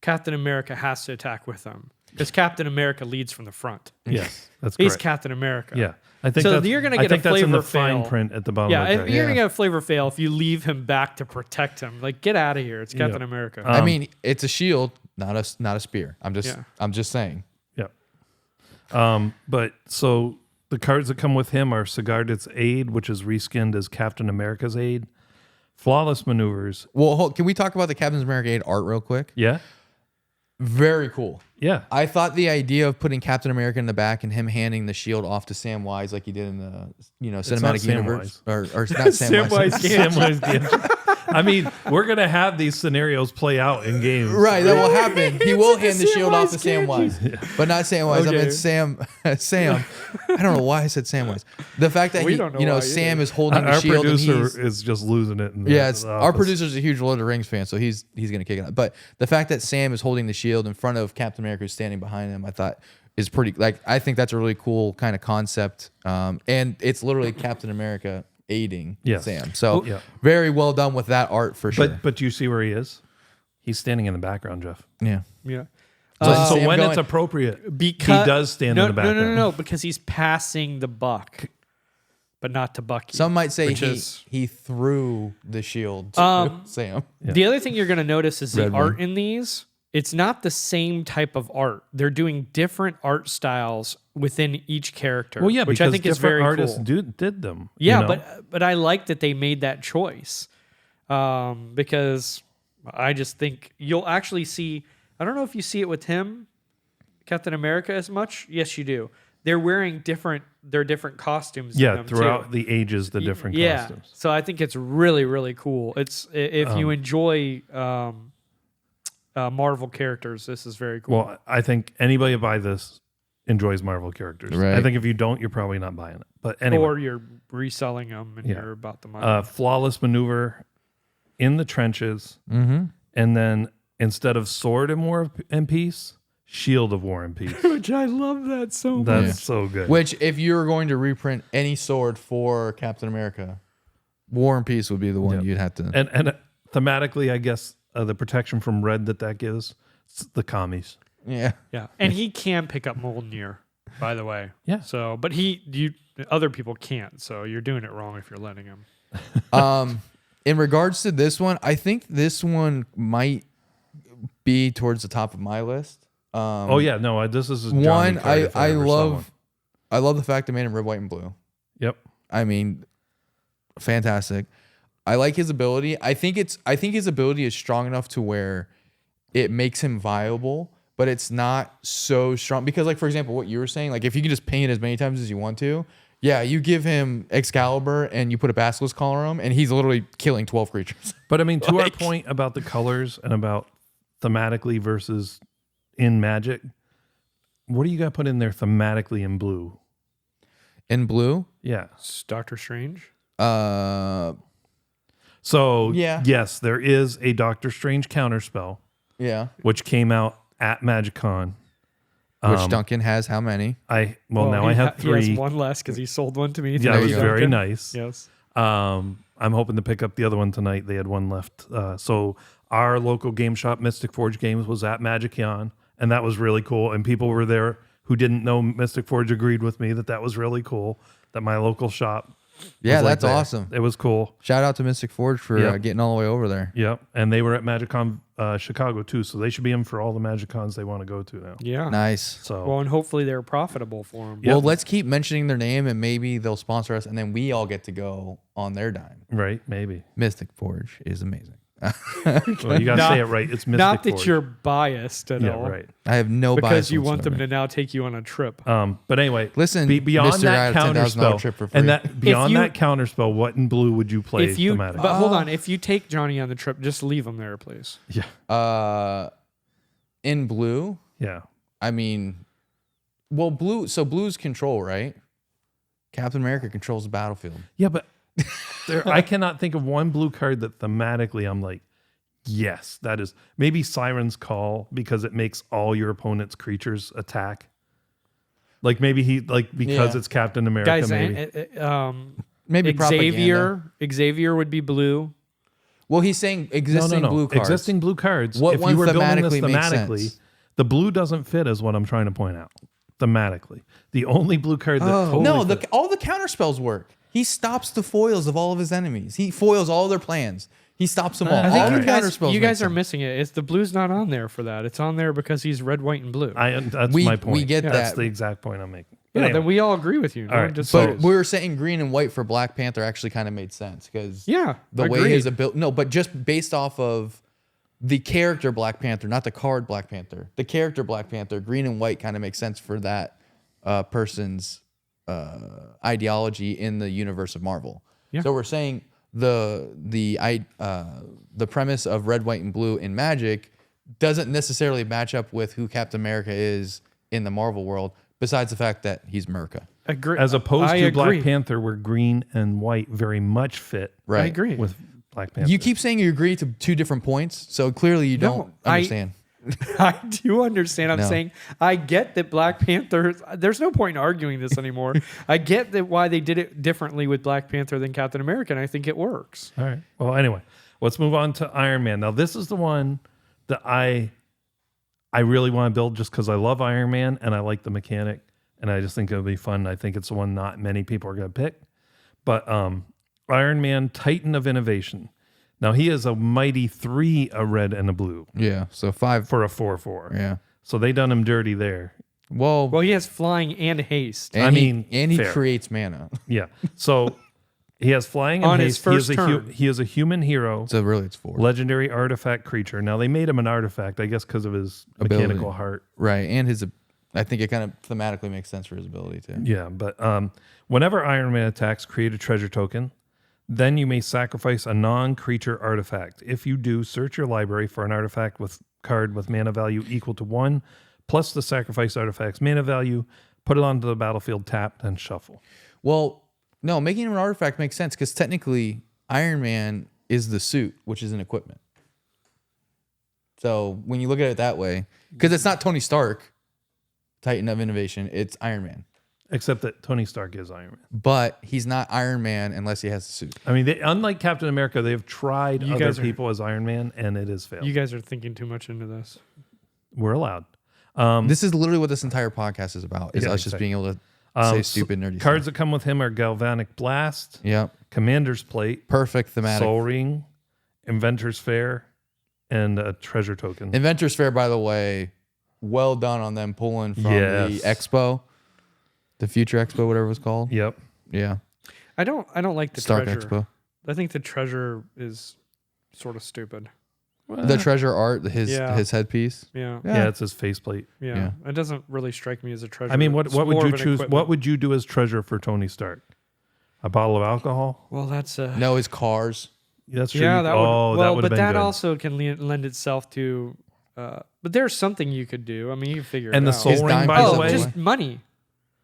Captain America has to attack with them because Captain America leads from the front.
Yes, that's
He's
correct.
Captain America.
Yeah, I think
So
that's,
you're gonna
I
get
think
a
that's in the
flavor
fine
fail.
print at the bottom.
Yeah,
right
and
there.
you're gonna get a flavor fail if you leave him back to protect him. Like, get out of here! It's Captain America.
I mean, it's a shield, not a spear. I'm just saying.
Yeah. But so the cards that come with him are Sigard's Aid, which is reskinned as Captain America's Aid. Flawless Maneuvers.
Well, can we talk about the Captain America 8 art real quick?
Yeah.
Very cool.
Yeah.
I thought the idea of putting Captain America in the back and him handing the shield off to Sam Wise like he did in the cinematic
Sam
universe, or not Sam Wise.
Samwise Gamgee. I mean, we're gonna have these scenarios play out in games,
Right, that will happen. He will hand the shield off to
Samwise
Samwise, but not Samwise. I
Okay.
meant Sam. I don't know why I said Samwise. The fact that
We don't know why
Sam
either.
is holding the
Our
shield. And
producer is just losing it. In
yeah,
the
our
office.
producer's a huge Lord of the Rings fan, so he's gonna kick it out. But the fact that Sam is holding the shield in front of Captain America who's standing behind him, I thought is pretty. Like, I think that's a really cool kind of concept. And it's literally Captain America aiding Sam. So very well done with that art for sure.
But do you see where he is? He's standing in the background, Jeff.
Yeah.
Yeah.
So
Sam
when
going-
it's appropriate,
Because
he does stand in the background.
No, because he's passing the buck, but not to Bucky.
Some might say
which is-
he threw the shield to Sam.
The other thing you're going to notice is the
Red
art
one.
in these. It's not the same type of art. They're doing different art styles within each character.
Well, yeah,
which
because
I think is
different
very
artists
cool.
did them.
Yeah,
you know?
but I like that they made that choice because I just think you'll actually see. I don't know if you see it with him, Captain America, as much. Yes, you do. They're wearing their different costumes. in them
throughout
too.
the ages, the different
Yeah,
costumes.
so I think it's really really cool. It's if you enjoy Marvel characters, this is very cool.
Well, I think anybody who buy this enjoys Marvel characters.
Right.
I think if you don't, you're probably not buying it. But anyway,
Or you're reselling them and you're about the money.
Flawless Maneuver in the trenches, and then instead of Sword in War and Peace, Shield of War and Peace.
Which I love that so much.
That's so good.
Which, if you were going to reprint any sword for Captain America, War and Peace would be the one you'd have to.
And thematically, I guess the protection from red that gives, it's the commies.
Yeah.
Yeah, and he can pick up Mjolnir, by the way.
Yeah.
So, but other people can't. So you're doing it wrong if you're letting him.
In regards to this one, I think this one might be towards the top of my list.
This is a Johnny
One,
card if
I
ever saw one.
love the fact they made him red, white, and blue.
Yep.
I mean, fantastic. I like his ability. I think his ability is strong enough to where it makes him viable, but it's not so strong. Because, like, for example, what you were saying, like, if you can just paint it as many times as you want to, yeah, you give him Excalibur and you put a Basilisk collar on him, and he's literally killing 12 creatures.
But I mean, to our point about the colors and about thematically versus in Magic, what do you got to put in there thematically in blue?
In blue,
Yeah.
It's Doctor Strange.
So,
Yeah.
yes, there is a Doctor Strange counterspell,
yeah.
which came out at MagiCon.
Which Duncan has how many?
Now I have
He has
3.
one less because he sold one to me.
Yeah,
today,
it was very
Duncan.
nice.
Yes.
I'm hoping to pick up the other one tonight. They had one left. So our local game shop, Mystic Forge Games, was at MagiCon, and that was really cool. And people were there who didn't know Mystic Forge agreed with me that was really cool, that my local shop
Yeah,
was
that's awesome.
It was cool.
Shout out to Mystic Forge for
Yep.
getting all the way over there.
Yep. And they were at MagiCon Chicago too, so they should be in for all the MagiCons they want to go to now.
Yeah.
Nice.
So
Well, and hopefully they're profitable for them.
Well, let's keep mentioning their name, and maybe they'll sponsor us, and then we all get to go on their dime.
right, maybe.
Mystic Forge is amazing.
Well, you gotta say it right. It's Mystic
Not that
Forge.
you're biased at
Yeah,
all.
right.
I have no bias
Because you want them
whatsoever.
to now take you on a trip.
But anyway,
Listen,
beyond
Mr.
that
Guy, $10,000
counterspell,
trip for free.
and that beyond
you-
that counterspell, what in blue would you play
If you,
thematic?
but hold on, if you take Johnny on the trip, just leave him there, please.
Yeah,
In blue,
yeah.
I mean, well, blue. So blue's control, right? Captain America controls the battlefield.
Yeah, but I cannot think of one blue card that thematically I'm like, yes, that is maybe Siren's Call because it makes all your opponent's creatures attack. Like maybe because
Yeah.
it's Captain America.
Guys,
maybe
Maybe
Xavier,
propaganda.
Xavier would be blue.
Well, he's saying existing blue cards.
Existing blue cards.
What
if
one
you were building this
thematically makes
thematically,
sense?
the blue doesn't fit, is what I'm trying to point out. Thematically, the only blue card that totally
No,
fits-
all the counter spells work. He stops the foils of all of his enemies. He foils all their plans. He stops them all.
I
All
think
the
you
counter
guys,
spells
you
make
guys are
sense.
missing it. It's the blue's not on there for that. It's on there because he's red, white, and blue.
that's
We-
my point.
we get
That's
that.
the exact point I'm making.
yeah,
Anyway.
then we all agree with you. No
All
one
right,
disagrees.
But we were saying green and white for Black Panther actually kind of made sense because
Yeah,
the way
agreed.
his ability. No, but just based off of the character Black Panther, not the card Black Panther. The character Black Panther, green and white kind of makes sense for that person's ideology in the universe of Marvel.
Yeah.
So we're saying the premise of red, white, and blue in Magic doesn't necessarily match up with who Captain America is in the Marvel world. Besides the fact that he's America.
agree.
As opposed
I
to
agree.
Black Panther, where green and white very much fit
Right.
I agree.
with Black Panther.
You keep saying you agree to 2 different points, so clearly you don't understand.
I do understand. I'm
No.
saying I get that Black Panther. There's no point in arguing this anymore. I get that why they did it differently with Black Panther than Captain America, and I think it works.
All right. Well, anyway, let's move on to Iron Man. Now, this is the one that I really want to build just because I love Iron Man and I like the mechanic, and I just think it'll be fun. I think it's the one not many people are going to pick. But Iron Man, Titan of Innovation. Now, he is a mighty 3, a red and a blue
Yeah, so 5.
for a 4/4.
Yeah.
So they done him dirty there.
Well,
Well, he has flying and haste.
and
I
he,
mean,
and he
fair.
creates mana.
Yeah. So he has flying and
On his
haste.
first
he
turn.
he is a human hero.
So really it's 4.
Legendary artifact creature. Now they made him an artifact, I guess, because of his
Ability.
mechanical heart.
Right, and I think it kind of thematically makes sense for his ability too.
Yeah, but whenever Iron Man attacks, create a treasure token. Then you may sacrifice a non-creature artifact. If you do, search your library for an artifact with card with mana value equal to 1, plus the sacrifice artifact's mana value. Put it onto the battlefield, tapped, and shuffle.
Well, no, making him an artifact makes sense because technically Iron Man is the suit, which is an equipment. So when you look at it that way, because it's not Tony Stark, Titan of Innovation, it's Iron Man.
Except that Tony Stark is Iron Man.
But he's not Iron Man unless he has the suit.
I mean, unlike Captain America, they have tried
You
other
guys are-
people as Iron Man, and it has failed.
You guys are thinking too much into this.
We're allowed.
This is literally what this entire podcast is about, is
Yeah,
us just
exactly.
being able to say stupid, nerdy
Cards
stuff.
that come with him are Galvanic Blast,
Yep.
Commander's Plate,
Perfect thematic.
Soul Ring, Inventor's Fair, and a treasure token.
Inventor's Fair, by the way, well done on them pulling from
Yes.
the Expo, the Future Expo, whatever it was called.
Yep.
Yeah.
I don't like the
Stark
treasure.
Expo.
I think the treasure is sort of stupid.
The treasure art, his
Yeah.
his headpiece.
Yeah.
Yeah, it's his faceplate.
Yeah. It doesn't really strike me as a treasure.
I mean, what
It's
would
more
you
of an
choose?
equipment.
What would you do as treasure for Tony Stark? A bottle of alcohol?
Well, that's a
No, his cars.
That's true.
yeah. That would,
that
well,
would
but
have been
that
good.
also can lend itself to. But there's something you could do. I mean, you can figure
And
it
the
out.
Soul
His
Ring,
dime
by the
piece
Oh,
way.
just money.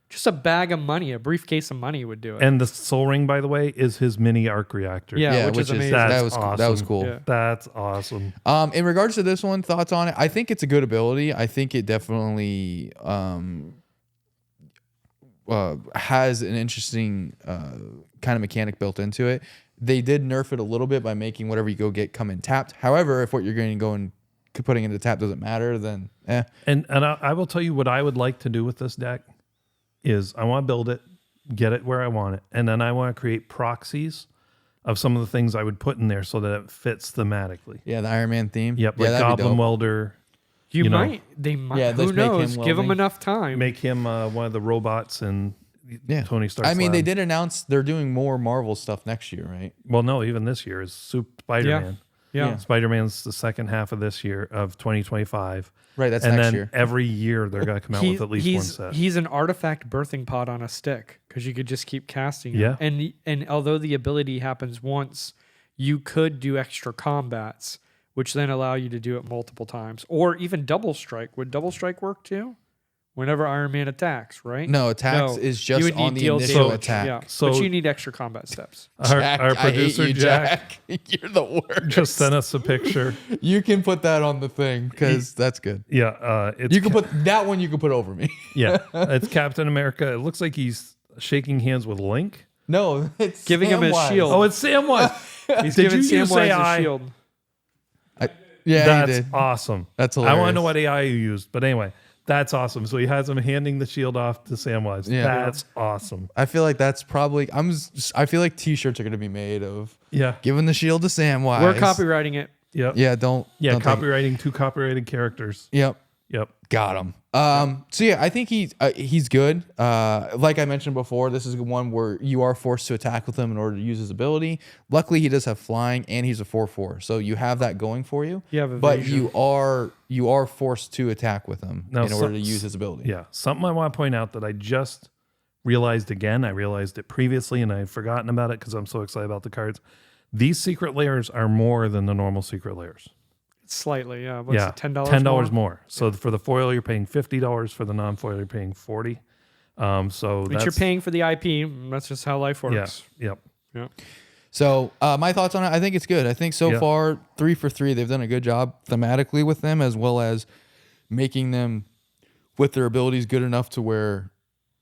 Just a bag of money, a briefcase of money would do it.
And the Soul Ring, by the way, is his mini arc reactor.
Yeah, which is amazing.
That's
That was
awesome.
that was cool.
Yeah.
That's awesome.
In regards to this one, thoughts on it? I think it's a good ability. I think it definitely has an interesting kind of mechanic built into it. They did nerf it a little bit by making whatever you go get come in tapped. However, if what you're going to go and putting into tap doesn't matter, then
And I will tell you what I would like to do with this deck is I want to build it, get it where I want it, and then I want to create proxies of some of the things I would put in there so that it fits thematically.
Yeah, the Iron Man theme.
Yep,
yeah,
like
that'd be
Goblin
dope.
Welder.
They
know,
might.
Yeah,
Who
let's make him
knows? Give them
welding.
enough time.
Make him one of the robots and Tony Stark's
I mean, they
lab.
did announce they're doing more Marvel stuff next year, right?
Well, no, even this year is Spider-Man.
Yeah.
Spider-Man's the second half of this year of 2025.
Right, that's
and
next
then
year.
every year they're going to come out with at least one set.
He's an artifact birthing pod on a stick because you could just keep casting him.
Yeah.
And although the ability happens once, you could do extra combats, which then allow you to do it multiple times. Or even double strike. Would double strike work too? Whenever Iron Man attacks, right?
No, attacks is just
you would
on
need
the
deal
initial
damage.
attack.
Yeah.
So-
but you need extra combat steps.
Our producer,
I hate you,
Jack,
You're the worst.
just sent us a picture.
You can put that on the thing because that's good.
Yeah. It's
You can put that one. You can put over me.
Yeah. It's Captain America. It looks like he's shaking hands with Link.
No, it's
Giving him his
Samwise.
shield.
Oh, it's Samwise.
He's
Did
giving
you use
Samwise
AI?
a shield.
Yeah,
That's
he did.
awesome.
That's
I want to
hilarious.
know what AI you used. But anyway, that's awesome. So he has him handing the shield off to Samwise.
Yeah.
That's awesome.
I feel like that's probably. I feel like T-shirts are going to be made of
Yeah.
giving the shield to Samwise.
We're copywriting it.
Yep.
Yeah, don't.
Yeah.
don't take-
Copywriting two copyrighted characters.
Yep.
Yep.
Got him. So yeah, I think he's good. Like I mentioned before, this is one where you are forced to attack with him in order to use his ability. Luckily, he does have flying and he's a 4/4, so you have that going for you.
You have
but
evasion.
you are forced to attack with him
Now,
in order to use his ability.
Yeah. Something I want to point out that I just realized again. I realized it previously and I had forgotten about it because I'm so excited about the cards. These secret layers are more than the normal secret layers.
Slightly, yeah. What's
Yeah,
it, $10
$10 more. So for the foil, you're paying $50. For the non-foil, you're paying $40. So
But
that's
you're paying for the IP. That's just how life
Yeah.
works.
Yep.
Yeah.
So my thoughts on it, I think it's good. I think so far 3 for 3, they've done a good job thematically with them, as well as making them with their abilities good enough to where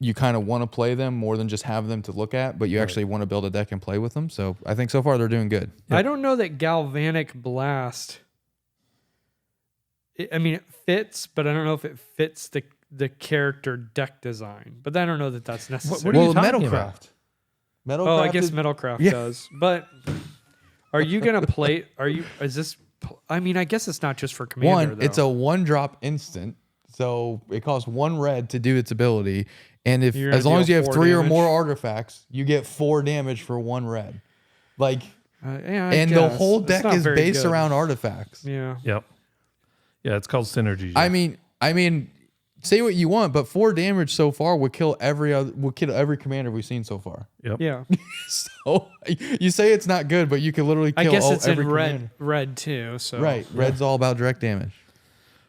you kind of want to play them more than just have them to look at, but you actually want to build a deck and play with them. So I think so far they're doing good.
I don't know that Galvanic Blast. I mean, it fits, but I don't know if it fits the character deck design. But I don't know that that's necessary.
What are you
Well,
talking
Metalcraft.
about?
Metalcraft.
Oh, I guess
is-
Metalcraft
Yeah.
does. But are you gonna play? Is this? I mean, I guess it's not just for Commander.
One, it's a 1-drop instant, so it costs 1 red to do its ability, and if
You're gonna
as long as
deal
you have
4
3 or
damage?
more artifacts, you get 4 damage for 1 red. Like,
yeah, I
and the
guess.
whole
It's
deck
not
is
very
based
good.
around artifacts.
Yeah.
Yep. Yeah, it's called Synergy.
I mean, say what you want, but 4 damage so far would kill every commander we've seen so far.
Yep.
Yeah.
So you say it's not good, but you can literally kill
I guess it's
every
in
commander.
red too. So
Right, red's all about direct damage.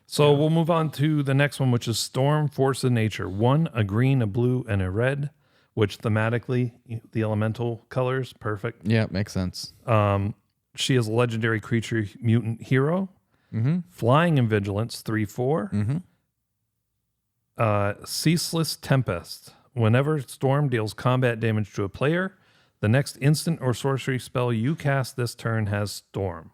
So we'll move on to the next one, which is Storm, Force of Nature. 1, a green, a blue, and a red, which thematically, the elemental colors, perfect.
Yeah, makes sense.
She is a legendary creature, mutant hero.
Mm-hmm.
Flying and Vigilance, 3/4. Ceaseless Tempest. Whenever Storm deals combat damage to a player, the next instant or sorcery spell you cast this turn has Storm.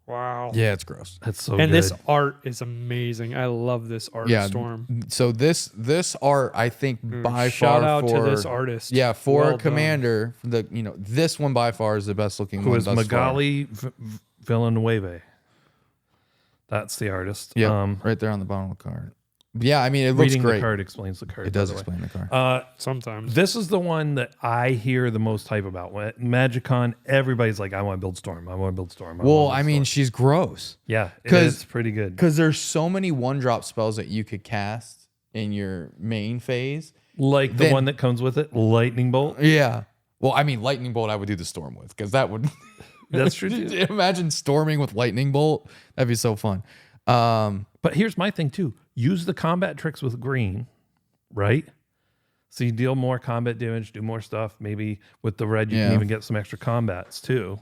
wow.
Yeah, it's gross.
That's so
And
good.
this art is amazing. I love this art
Yeah,
of Storm.
So this art, I think by
Shout
far
out
for
to this artist.
Yeah, for
Well
a
done.
commander, this one by far is the best looking
Who
one
is
thus far.
Magali Villanueva. That's the artist.
Yeah, right there on the bottom of the card. Yeah, I mean it looks
Reading
great.
the card explains the card.
It does
by the way.
explain the card.
Sometimes.
This is the one that I hear the most hype about. When MagiCon, everybody's like, I want to build Storm. I want to build Storm.
Well, I mean, she's gross
yeah, it
'cause-
is pretty good.
because there's so many 1-drop spells that you could cast in your main phase.
Like the
then-
one that comes with it, Lightning Bolt.
Yeah. Well, I mean, Lightning Bolt, I would do the Storm with because that would.
That's true too.
Imagine storming with Lightning Bolt. That'd be so fun.
But here's my thing too. Use the combat tricks with green, right? So you deal more combat damage, do more stuff. Maybe with the red, you
Yeah.
can even get some extra combats too.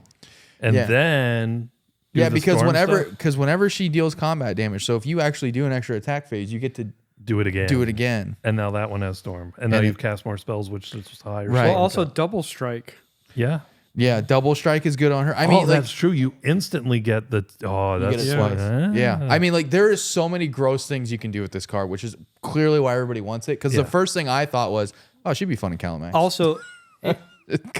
And
Yeah.
then do
Yeah,
the
because
Storm stuff,
whenever she deals combat damage, so if you actually do an extra attack phase, you get to
do it again.
do it again.
And now that one has Storm. And now
And
you've
it-
cast more spells, which is higher.
Right.
Well,
Storm
also
count.
double strike.
Yeah.
Yeah, double strike is good on her. I mean, like,
that's true. You instantly get the
you
that's
get a slice.
Ah.
Yeah, I mean, like there is so many gross things you can do with this card, which is clearly why everybody wants it. Because
Yeah.
the first thing I thought was, oh, she'd be fun in Calamax.
Also,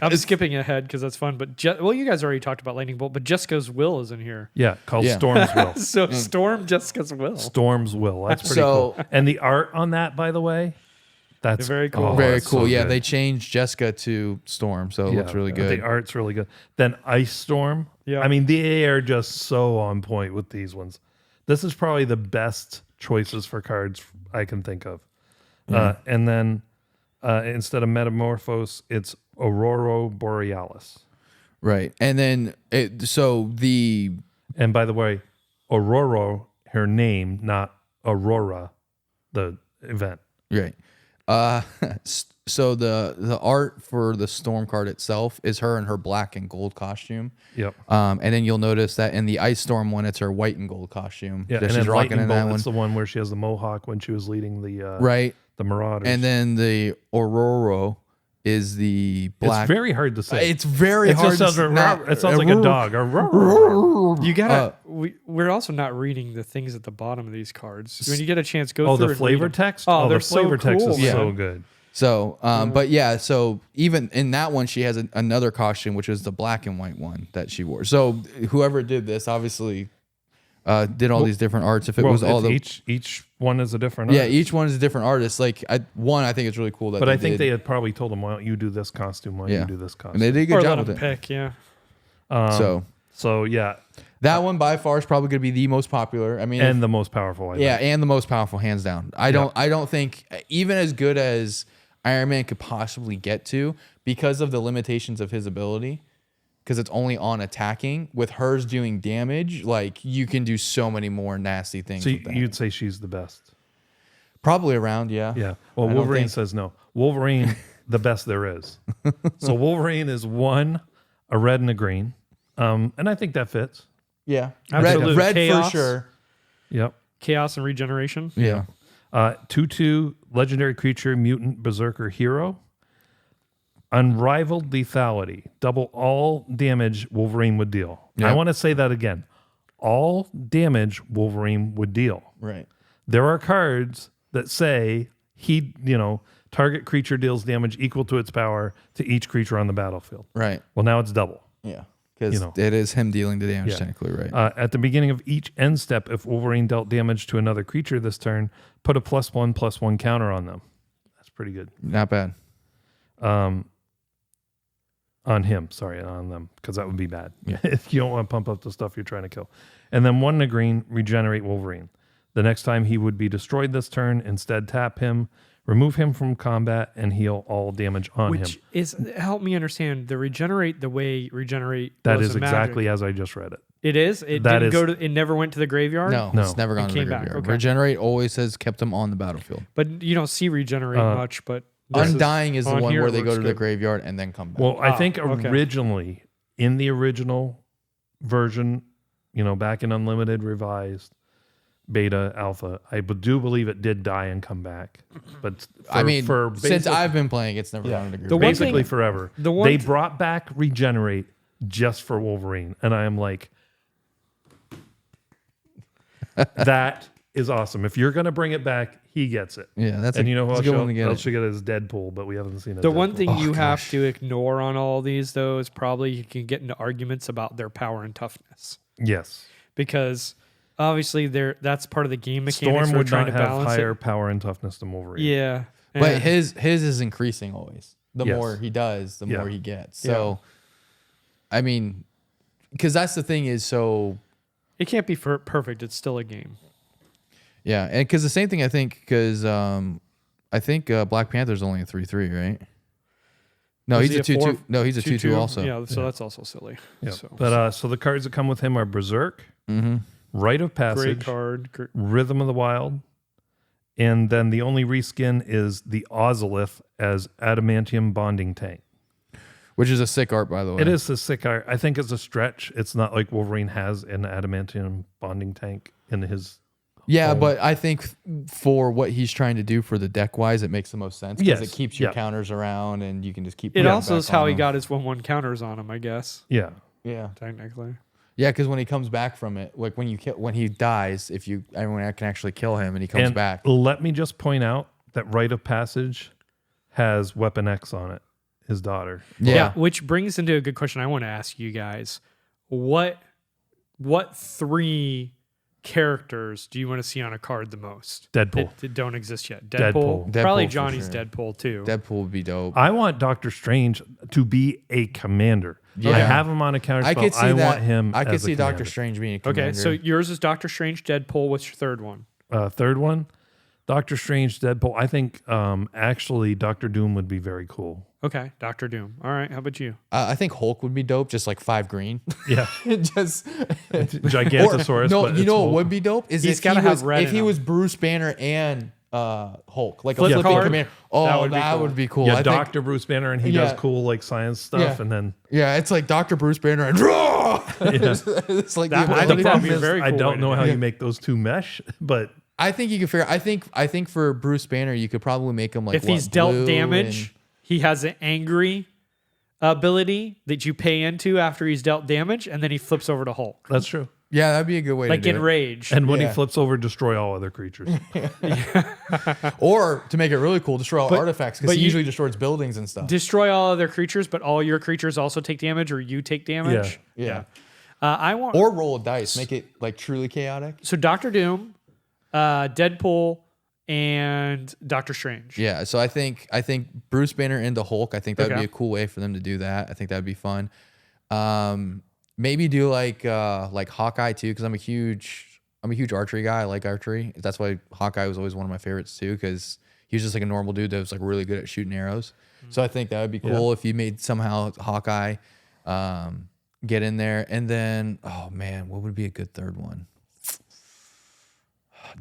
I'm skipping ahead because that's fun. But you guys already talked about Lightning Bolt, but Jessica's Will is in here.
Yeah, called Storm's Will.
So Storm Jessica's Will.
Storm's Will. That's pretty cool. And the art on that, by the way, that's
very cool.
Very cool.
So
yeah,
good.
they changed Jessica to Storm, so it looks really good.
The art's really good. Then Ice Storm.
Yeah.
I mean, they are just so on point with these ones. This is probably the best choices for cards I can think of. And then instead of Metamorphose, it's Aurora Borealis.
Right. And then and
by the way, Aurora, her name, not Aurora, the event.
right. So the art for the Storm card itself is her in her black and gold costume.
Yep.
And then you'll notice that in the Ice Storm one, it's her white and gold costume.
Yeah,
that
and
she's
then
rocking
Lightning
in that
Bolt,
one.
it's the one where she has the mohawk when she was leading the
Right.
the Marauders.
And then the Aurora is the black.
It's very hard to say.
It's very
It
hard
just
to
sounds, it sounds like a dog.
You gotta. We're also not reading the things at the bottom of these cards. When you get a chance, go through.
The
and
flavor
read them.
text.
Oh,
the
they're
flavor
so
text
cool,
is
man.
so good.
So, but yeah, so even in that one, she has another costume, which is the black and white one that she wore. So whoever did this obviously did all these different arts. If it was all the
each one is a different.
yeah,
artist.
each one is a different artist. Like I think it's really cool that.
But I think they had probably told them, "Why don't you do this costume? Why don't
Yeah.
you do this
and
costume?"
they did a
Or
good
let
job
them
with it.
pick. Yeah.
So yeah,
That one by far is probably going to be the most popular. I mean,
and the most powerful. I
yeah,
think.
and the most powerful, hands down. I don't think even as good as Iron Man could possibly get to, because of the limitations of his ability, because it's only on attacking. With hers doing damage, like you can do so many more nasty things.
So
with that.
you'd say she's the best.
Probably around, yeah.
Yeah. Well,
I don't
Wolverine
think-
says no. Wolverine, the best there is. So Wolverine is one, a red and a green, and I think that fits.
Yeah,
Absolute
red
chaos.
for sure.
Yep.
Chaos and regeneration.
Yeah.
2/2 legendary creature, mutant berserker hero. Unrivaled lethality. Double all damage Wolverine would deal.
Yeah.
I want to say that again. All damage Wolverine would deal.
Right.
There are cards that say target creature deals damage equal to its power to each creature on the battlefield.
Right.
Well, now it's double.
Yeah. Because it is him dealing the damage technically, right?
At the beginning of each end step, if Wolverine dealt damage to another creature this turn, put a +1/+1 counter on them. That's pretty good.
Not bad.
On him, sorry, on them, because that would be bad.
Yeah.
If you don't want to pump up the stuff you're trying to kill. And then 1 and a green, regenerate Wolverine. The next time he would be destroyed this turn, instead tap him, remove him from combat, and heal all damage on him.
Which is, help me understand, the regenerate, the way regenerate
That
was
is
in Magic.
exactly as I just read it.
It is? It
That
didn't
is-
go to, it never went to the graveyard?
No,
No.
it's never gone
It
to the
came back,
graveyard.
okay.
Regenerate always has kept him on the battlefield.
But you don't see regenerate much, but this
Undying is the
on
one
here
where
it
they go
looks
to the
good.
graveyard and then come back.
Well, I think
okay.
originally, in the original version, back in Unlimited, Revised, Beta, Alpha, I do believe it did die and come back. But
since I've been playing, it's never gone to the
The
graveyard.
one
basically
thing-
forever.
the one
They
th-
brought back Regenerate just for Wolverine, and I am like, that is awesome. If you're gonna bring it back, he gets it.
Yeah, that's
and
a,
you know who
that's
else
a good one to get.
else should get is Deadpool, but we haven't seen it.
The one thing you have
gosh.
to ignore on all these, though, is probably you can get into arguments about their power and toughness.
yes,
Because obviously that's part of the game mechanics.
Storm
we're
would
trying
not
to
have
balance
higher
it.
power and toughness than Wolverine.
Yeah.
But
And
his is increasing always. The
Yes.
more he does, the
Yeah.
more he gets. So, I mean, because that's the thing is
it can't be perfect. It's still a game.
yeah, and because the same thing I think because I think Black Panther's only a 3/3, right? No,
Was
he's
he
a 2/2.
4?
No, he's a 2/2 also.
Yeah, so that's also silly.
Yeah.
So,
But so the cards that come with him are Berserk,
Mm-hmm.
Rite of
great
Passage,
card.
Rhythm of the Wild, and then the only reskin is the Ozolith as Adamantium Bonding Tank.
Which is a sick art, by the way.
It is a sick art. I think it's a stretch. It's not like Wolverine has an Adamantium Bonding Tank in his.
Yeah,
home.
but I think for what he's trying to do for the deck wise, it makes the most sense because
Yes,
it keeps your
yeah.
counters around and you can just keep.
It
putting
also
back
is how
on
he
him.
got his 1/1 counters on him, I guess.
Yeah.
Yeah,
Technically.
yeah, because when he comes back from it, like when he dies, everyone can actually kill him and he comes
And
back.
let me just point out that Rite of Passage has Weapon X on it his daughter.
Yeah. Which brings into a good question I want to ask you guys. What 3 characters do you want to see on a card the most?
Deadpool.
That don't exist yet.
Deadpool.
Probably
Deadpool for
Johnny's
sure.
Deadpool too.
Deadpool would be dope.
I want Doctor Strange to be a commander.
Yeah.
I have him on a counter
I
spell.
could see
I
that.
want him.
I could
as a
see Doctor
commander.
Strange being a commander.
Okay, so yours is Doctor Strange, Deadpool. What's your third one?
Third one, Doctor Strange, Deadpool. I think actually Doctor Doom would be very cool.
Okay, Doctor Doom. All right, how about you?
I think Hulk would be dope, just like 5 green.
Yeah,
just
Gigantosaurus.
no,
but
you
it's
know what
Hulk.
would be dope is
He's
if
gotta
he
have
was
red
if
in
he
him.
was Bruce Banner and Hulk, like a
Flip
flipping
card?
commander. Oh,
That
that
would
would
be
be cool.
Yeah,
I think-
Doctor Bruce Banner, and he
Yeah.
does cool like science stuff,
Yeah.
and then
yeah, it's like Doctor Bruce Banner and it's like
That-
the
I
the
think that'd
ability.
problem
be a
is
very
I
cool way
don't
to
know
do
how
it.
you make those two mesh, but
I think you could figure. I think for Bruce Banner, you could probably make him like
If he's dealt
blue
damage, he has an angry ability that you pay into after he's dealt damage, and then he flips over to Hulk.
that's true.
yeah, that'd be a good way
Like
to do
Enrage.
And when he
Yeah.
flips over, destroy all other creatures.
it. Or to make it really cool, destroy all artifacts
but
because he
you-
usually destroys buildings and stuff.
Destroy all other creatures, but all your creatures also take damage, or you take damage.
Yeah.
I want
Or roll a dice, make it like truly chaotic.
so Doctor Doom, Deadpool, and Doctor Strange.
Yeah, so I think Bruce Banner into Hulk. I think that would
Okay.
be a cool way for them to do that. I think that would be fun. Maybe do like Hawkeye too, because I'm a huge archery guy. I like archery. That's why Hawkeye was always one of my favorites too, because he was just like a normal dude that was like really good at shooting arrows. So I think that would be cool if you made somehow Hawkeye get in there. And then, oh man, what would be a good third one?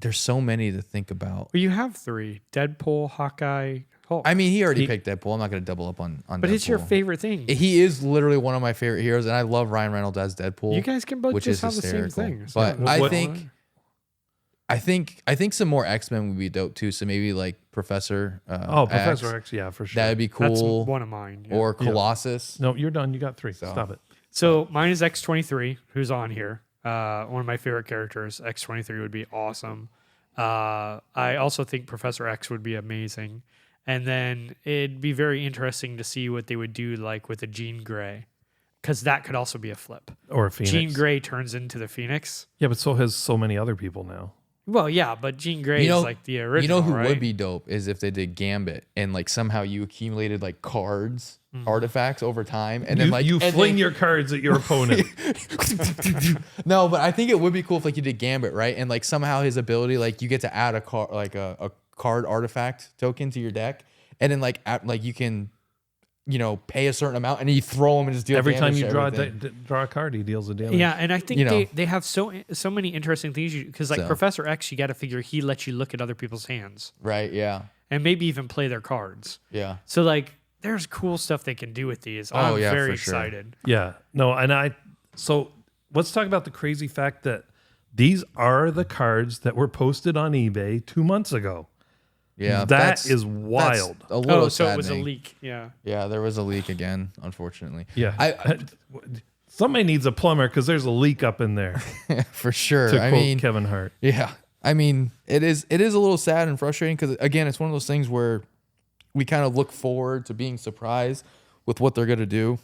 There's so many to think about.
Well, you have 3: Deadpool, Hawkeye, Hulk.
I mean, he already picked Deadpool. I'm not going to double up on
but
Deadpool.
it's your favorite thing.
He is literally one of my favorite heroes, and I love Ryan Reynolds as Deadpool.
You guys can both
which
just
is
have the same
hysterical.
thing. So
But
What-
I think some more X-Men would be dope too. So maybe like Professor.
Professor X, yeah, for sure.
That'd be
that's
cool.
one of mine. yeah.
Or Colossus.
No, you're done. You got 3. Stop it.
So mine is X-23, who's on here. One of my favorite characters. X-23 would be awesome. I also think Professor X would be amazing. And then it'd be very interesting to see what they would do like with a Jean Grey. Because that could also be a flip.
Or a Phoenix.
Jean Grey turns into the Phoenix.
Yeah, but so has so many other people now.
Well, yeah, but Jean Grey
You know,
is like the original,
you know who
right?
would be dope is if they did Gambit and like somehow you accumulated like cards, artifacts over time, and then like
you
and
fling
then-
your cards at your opponent.
No, but I think it would be cool if like you did Gambit, right? And like somehow his ability, like you get to add a card, like a card artifact token to your deck, and then like like you can, pay a certain amount, and you throw them and just deal
Every time
damage
you
to
draw
everything.
draw a card, he deals a damage.
Yeah, and I think
You know.
they have so many interesting things because like
So.
Professor X, you got to figure he lets you look at other people's hands
Right? Yeah.
and maybe even play their cards.
Yeah.
So like, there's cool stuff they can do with these. I'm
yeah,
very
for sure.
excited.
Yeah. No, and so let's talk about the crazy fact that these are the cards that were posted on eBay 2 months ago.
Yeah.
That is wild.
That's a little
Oh, so it was a
saddening.
leak. Yeah.
Yeah, there was a leak again, unfortunately.
Yeah. Somebody needs a plumber because there's a leak up in there,
For sure.
to
I
quote
mean,
Kevin Hart.
yeah. I mean, it is a little sad and frustrating because again, it's one of those things where we kind of look forward to being surprised with what they're going to do.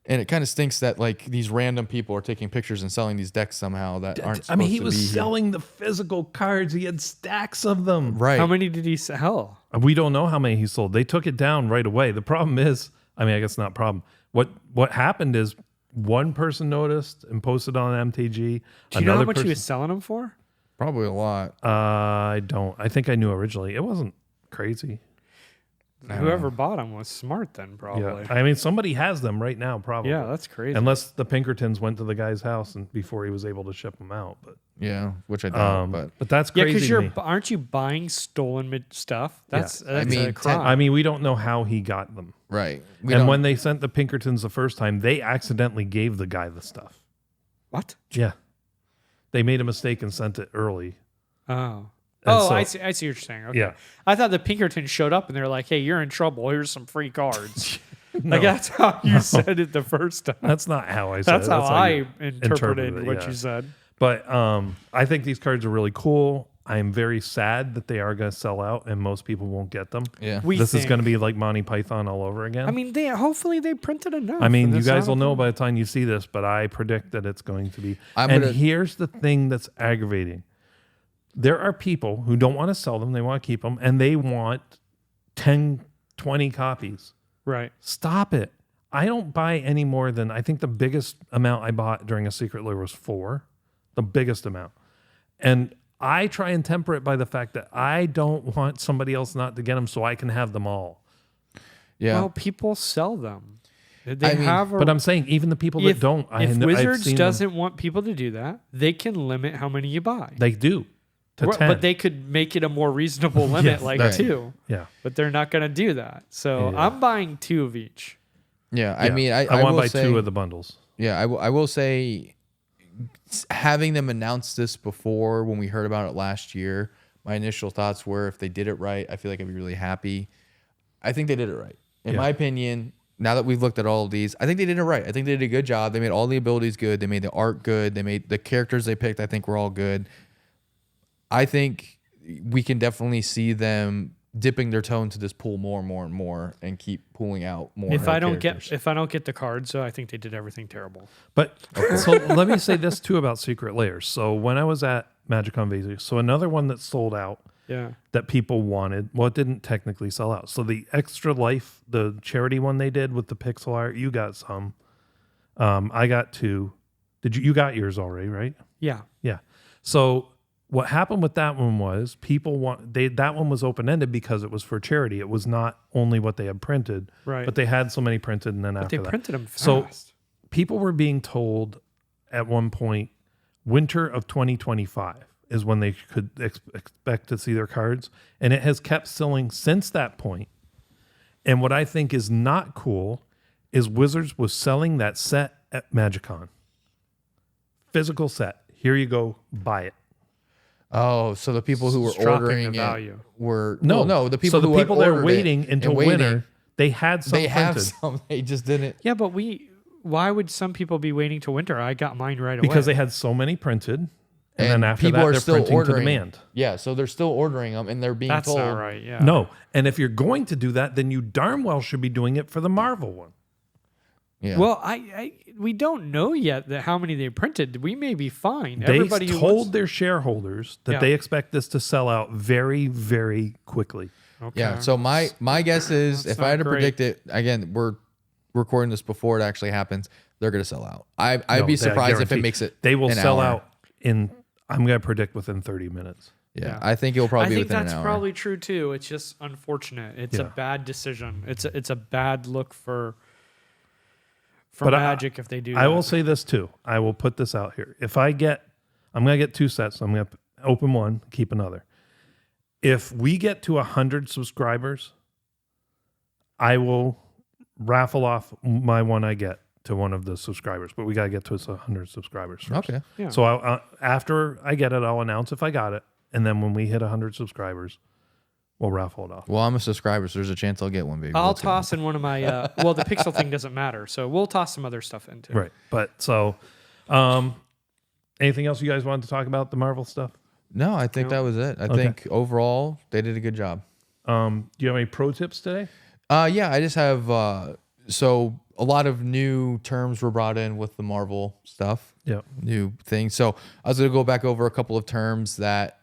And it kind of stinks that like these random people are taking pictures and selling these decks somehow that aren't.
I mean, he
supposed to
was
be here.
selling the physical cards. He had stacks of them.
Right.
How many did he sell?
We don't know how many he sold. They took it down right away. The problem is, I mean, I guess not problem. What happened is one person noticed and posted on MTG.
Do you know how
Another
much he
person,
was selling them for?
Probably a lot.
I don't. I think I knew originally. It wasn't crazy.
Whoever bought them was smart then, probably.
Yeah. I mean, somebody has them right now, probably.
Yeah, that's crazy.
Unless the Pinkertons went to the guy's house and before he was able to ship them out. But
Yeah, which I don't.
but that's
Yeah,
crazy.
because
to me.
aren't you buying stolen stuff? That's
I mean,
a crime.
I mean, we don't know how he got them.
right.
And when they sent the Pinkertons the first time, they accidentally gave the guy the stuff.
What?
Yeah. They made a mistake and sent it early.
Oh.
And
Oh,
so-
I see what you're saying. Okay.
Yeah.
I thought the Pinkertons showed up and they're like, hey, you're in trouble. Here's some free cards.
No.
Like, that's how you said it the first time.
That's not how I said
That's
it.
how I
you
interpreted
it,
what
yeah.
you said.
But I think these cards are really cool. I'm very sad that they are going to sell out and most people won't get them.
Yeah.
This is going to be like Monty Python all over again.
I mean, hopefully they printed enough.
I mean, you guys will know by the time you see this, but I predict that it's going to be. Here's the thing that's aggravating. There are people who don't want to sell them. They want to keep them, and they want 10, 20 copies.
Right.
Stop it. I don't buy any more than, I think the biggest amount I bought during a Secret Lair was 4. The biggest amount. And I try and temper it by the fact that I don't want somebody else not to get them so I can have them all.
Yeah.
Well, people sell them.
But I'm saying even the people that don't.
If Wizards doesn't want people to do that, they can limit how many you buy.
They do. To 10.
But they could make it a more reasonable limit, like 2.
Yeah.
But they're not going to do that. So I'm buying 2 of each.
Yeah. I mean, I
want to buy
say,
2 of the bundles.
Yeah. I will say, having them announce this before when we heard about it last year, my initial thoughts were if they did it right, I feel like I'd be really happy. I think they did it right. In my opinion, now that we've looked at all of these, I think they did it right. I think they did a good job. They made all the abilities good. They made the art good. They made the characters they picked, I think, were all good. I think we can definitely see them dipping their toe into this pool more and more and more and keep pulling out more.
If I don't get the cards, so I think they did everything terrible.
But so let me say this too about Secret Lairs. So when I was at MagiCon Vegas, so another one that sold out that people wanted, well, it didn't technically sell out. So the Extra Life, the charity one they did with the pixel art, you got some. I got 2. You got yours already, right?
Yeah.
Yeah. So what happened with that one was that one was open-ended because it was for charity. It was not only what they had printed,
right?
But they had so many printed, and then
but
after
they printed them fast.
So people were being told at one point, winter of 2025 is when they could expect to see their cards, and it has kept selling since that point. And what I think is not cool is Wizards was selling that set at MagiCon. Physical set. Here you go, buy it.
Oh, so the people who were ordering it were no. The people
that are waiting until winter, they had some.
They have some. They just didn't.
Yeah, but why would some people be waiting till winter? I got mine right away
because they had so many printed, and then after that they're
still
printing
ordering.
to demand.
Yeah, so they're still ordering them, and they're being
That's
told.
That's not right. Yeah.
No, and if you're going to do that, then you darn well should be doing it for the Marvel one.
Yeah.
Well, we don't know yet how many they printed. We may be fine.
They told their shareholders that they expect this to sell out very, very quickly.
Okay.
Yeah. So my guess is, if I had to predict it, again, we're recording this before it actually happens, they're going to sell out. I'd be surprised if it makes it.
They will sell
hour.
out in. I'm going to predict within 30 minutes.
Yeah, I think it'll probably be within an hour.
I think that's probably true too. It's just unfortunate. It's a bad decision. It's a bad look for Magic if they do.
I will say this too. I will put this out here. I'm going to get 2 sets. I'm going to open one, keep another. If we get to 100 subscribers, I will raffle off my one I get to one of the subscribers. But we got to get to 100 subscribers first.
Okay.
Yeah.
So after I get it, I'll announce if I got it. And then when we hit 100 subscribers, we'll raffle it off.
Well, I'm a subscriber, so there's a chance I'll get one, baby.
I'll toss in one of my. Well, the pixel thing doesn't matter, so we'll toss some other stuff into.
Right, but so, anything else you guys wanted to talk about the Marvel stuff?
No, I think that was it. I think overall they did a good job.
Do you have any pro tips today?
Yeah, I just have. So a lot of new terms were brought in with the Marvel stuff.
Yeah,
new things. So I was going to go back over a couple of terms that.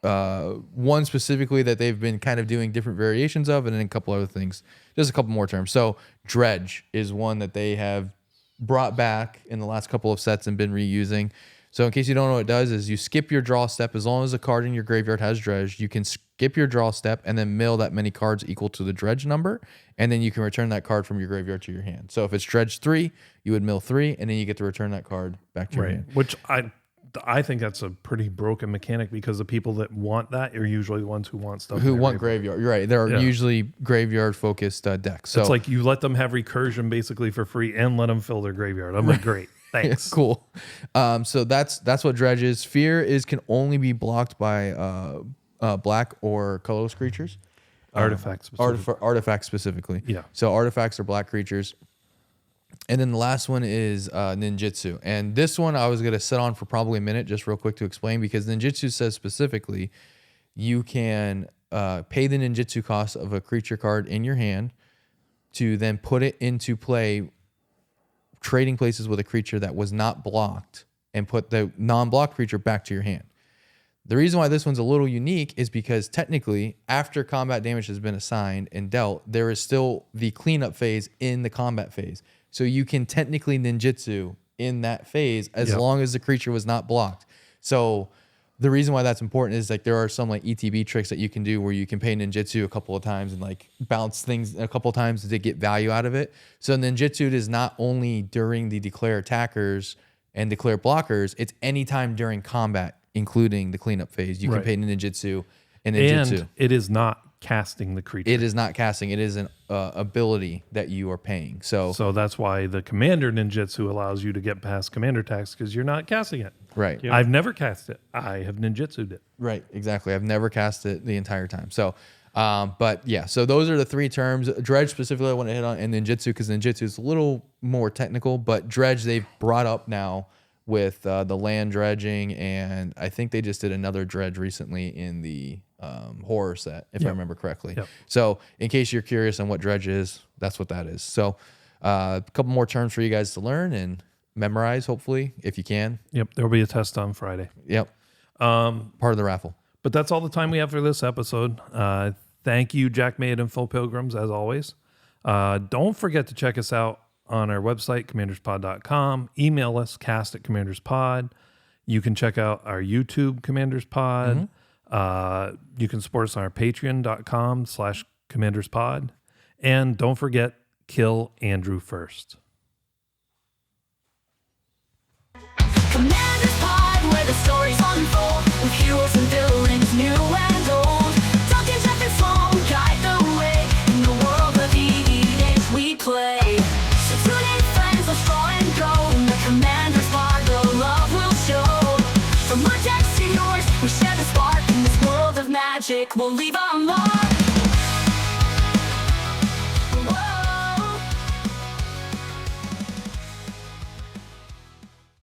One specifically that they've been kind of doing different variations of, and then a couple other things. Just a couple more terms. So dredge is one that they have brought back in the last couple of sets and been reusing. So in case you don't know what it does, is you skip your draw step. As long as a card in your graveyard has dredge, you can skip your draw step and then mill that many cards equal to the dredge number, and then you can return that card from your graveyard to your hand. So if it's dredge 3, you would mill 3, and then you get to return that card back to your hand.
Which I think that's a pretty broken mechanic because the people that want that are usually the ones who want stuff.
Who want graveyard. You're right. There are usually graveyard-focused decks. So
it's like you let them have recursion basically for free and let them fill their graveyard. I'm like, great. Thanks.
Cool. So that's what dredge is. Fear can only be blocked by black or colorless creatures.
Artifacts.
Artifacts specifically.
Yeah.
So artifacts are black creatures. And then the last one is ninjutsu. And this one I was going to sit on for probably a minute, just real quick to explain, because ninjutsu says specifically you can pay the ninjutsu cost of a creature card in your hand to then put it into play, trading places with a creature that was not blocked, and put the non-blocked creature back to your hand. The reason why this one's a little unique is because technically, after combat damage has been assigned and dealt, there is still the cleanup phase in the combat phase. So you can technically ninjutsu in that phase as long as the creature was not blocked. So the reason why that's important is like there are some like ETB tricks that you can do where you can pay ninjutsu a couple of times and like bounce things a couple of times to get value out of it. So ninjutsu is not only during the declare attackers and declare blockers, it's anytime during combat, including the cleanup phase. You can pay ninjutsu and ninjutsu.
And it is not casting the creature.
It is not casting. It is an ability that you are paying. So
that's why the commander ninjutsu allows you to get past commander attacks, because you're not casting it.
Right.
Yep. I've never cast it. I have ninjutsu'd it.
Right. Exactly. I've never cast it the entire time. So, but yeah. So those are the three terms. Dredge specifically I want to hit on, and ninjutsu, because ninjutsu is a little more technical. But dredge they've brought up now with the land dredging, and I think they just did another dredge recently in the horror set, if I remember correctly. Yep. So in case you're curious on what dredge is, that's what that is. So a couple more terms for you guys to learn and memorize, hopefully, if you can.
Yep. There'll be a test on Friday.
Yep. Part of the raffle.
But that's all the time we have for this episode. Thank you, Jack Maid and Full Pilgrims, as always. Don't forget to check us out on our website, commanderspod.com. Email us, cast@commanderspod. You can check out our YouTube, commanderspod. You can support us on our patreon.com/commanderspod. And don't forget, kill Andrew first.
Commander's Pod, where the stories unfold, with heroes and villains new and old. Duncan, Jeff, and Sloan guide the way in the world of EDH we play. So tune in, friends, let's draw and go. In the Commander's Pod, the love will show. From our decks to yours, we share the spark in this world of magic. We'll leave our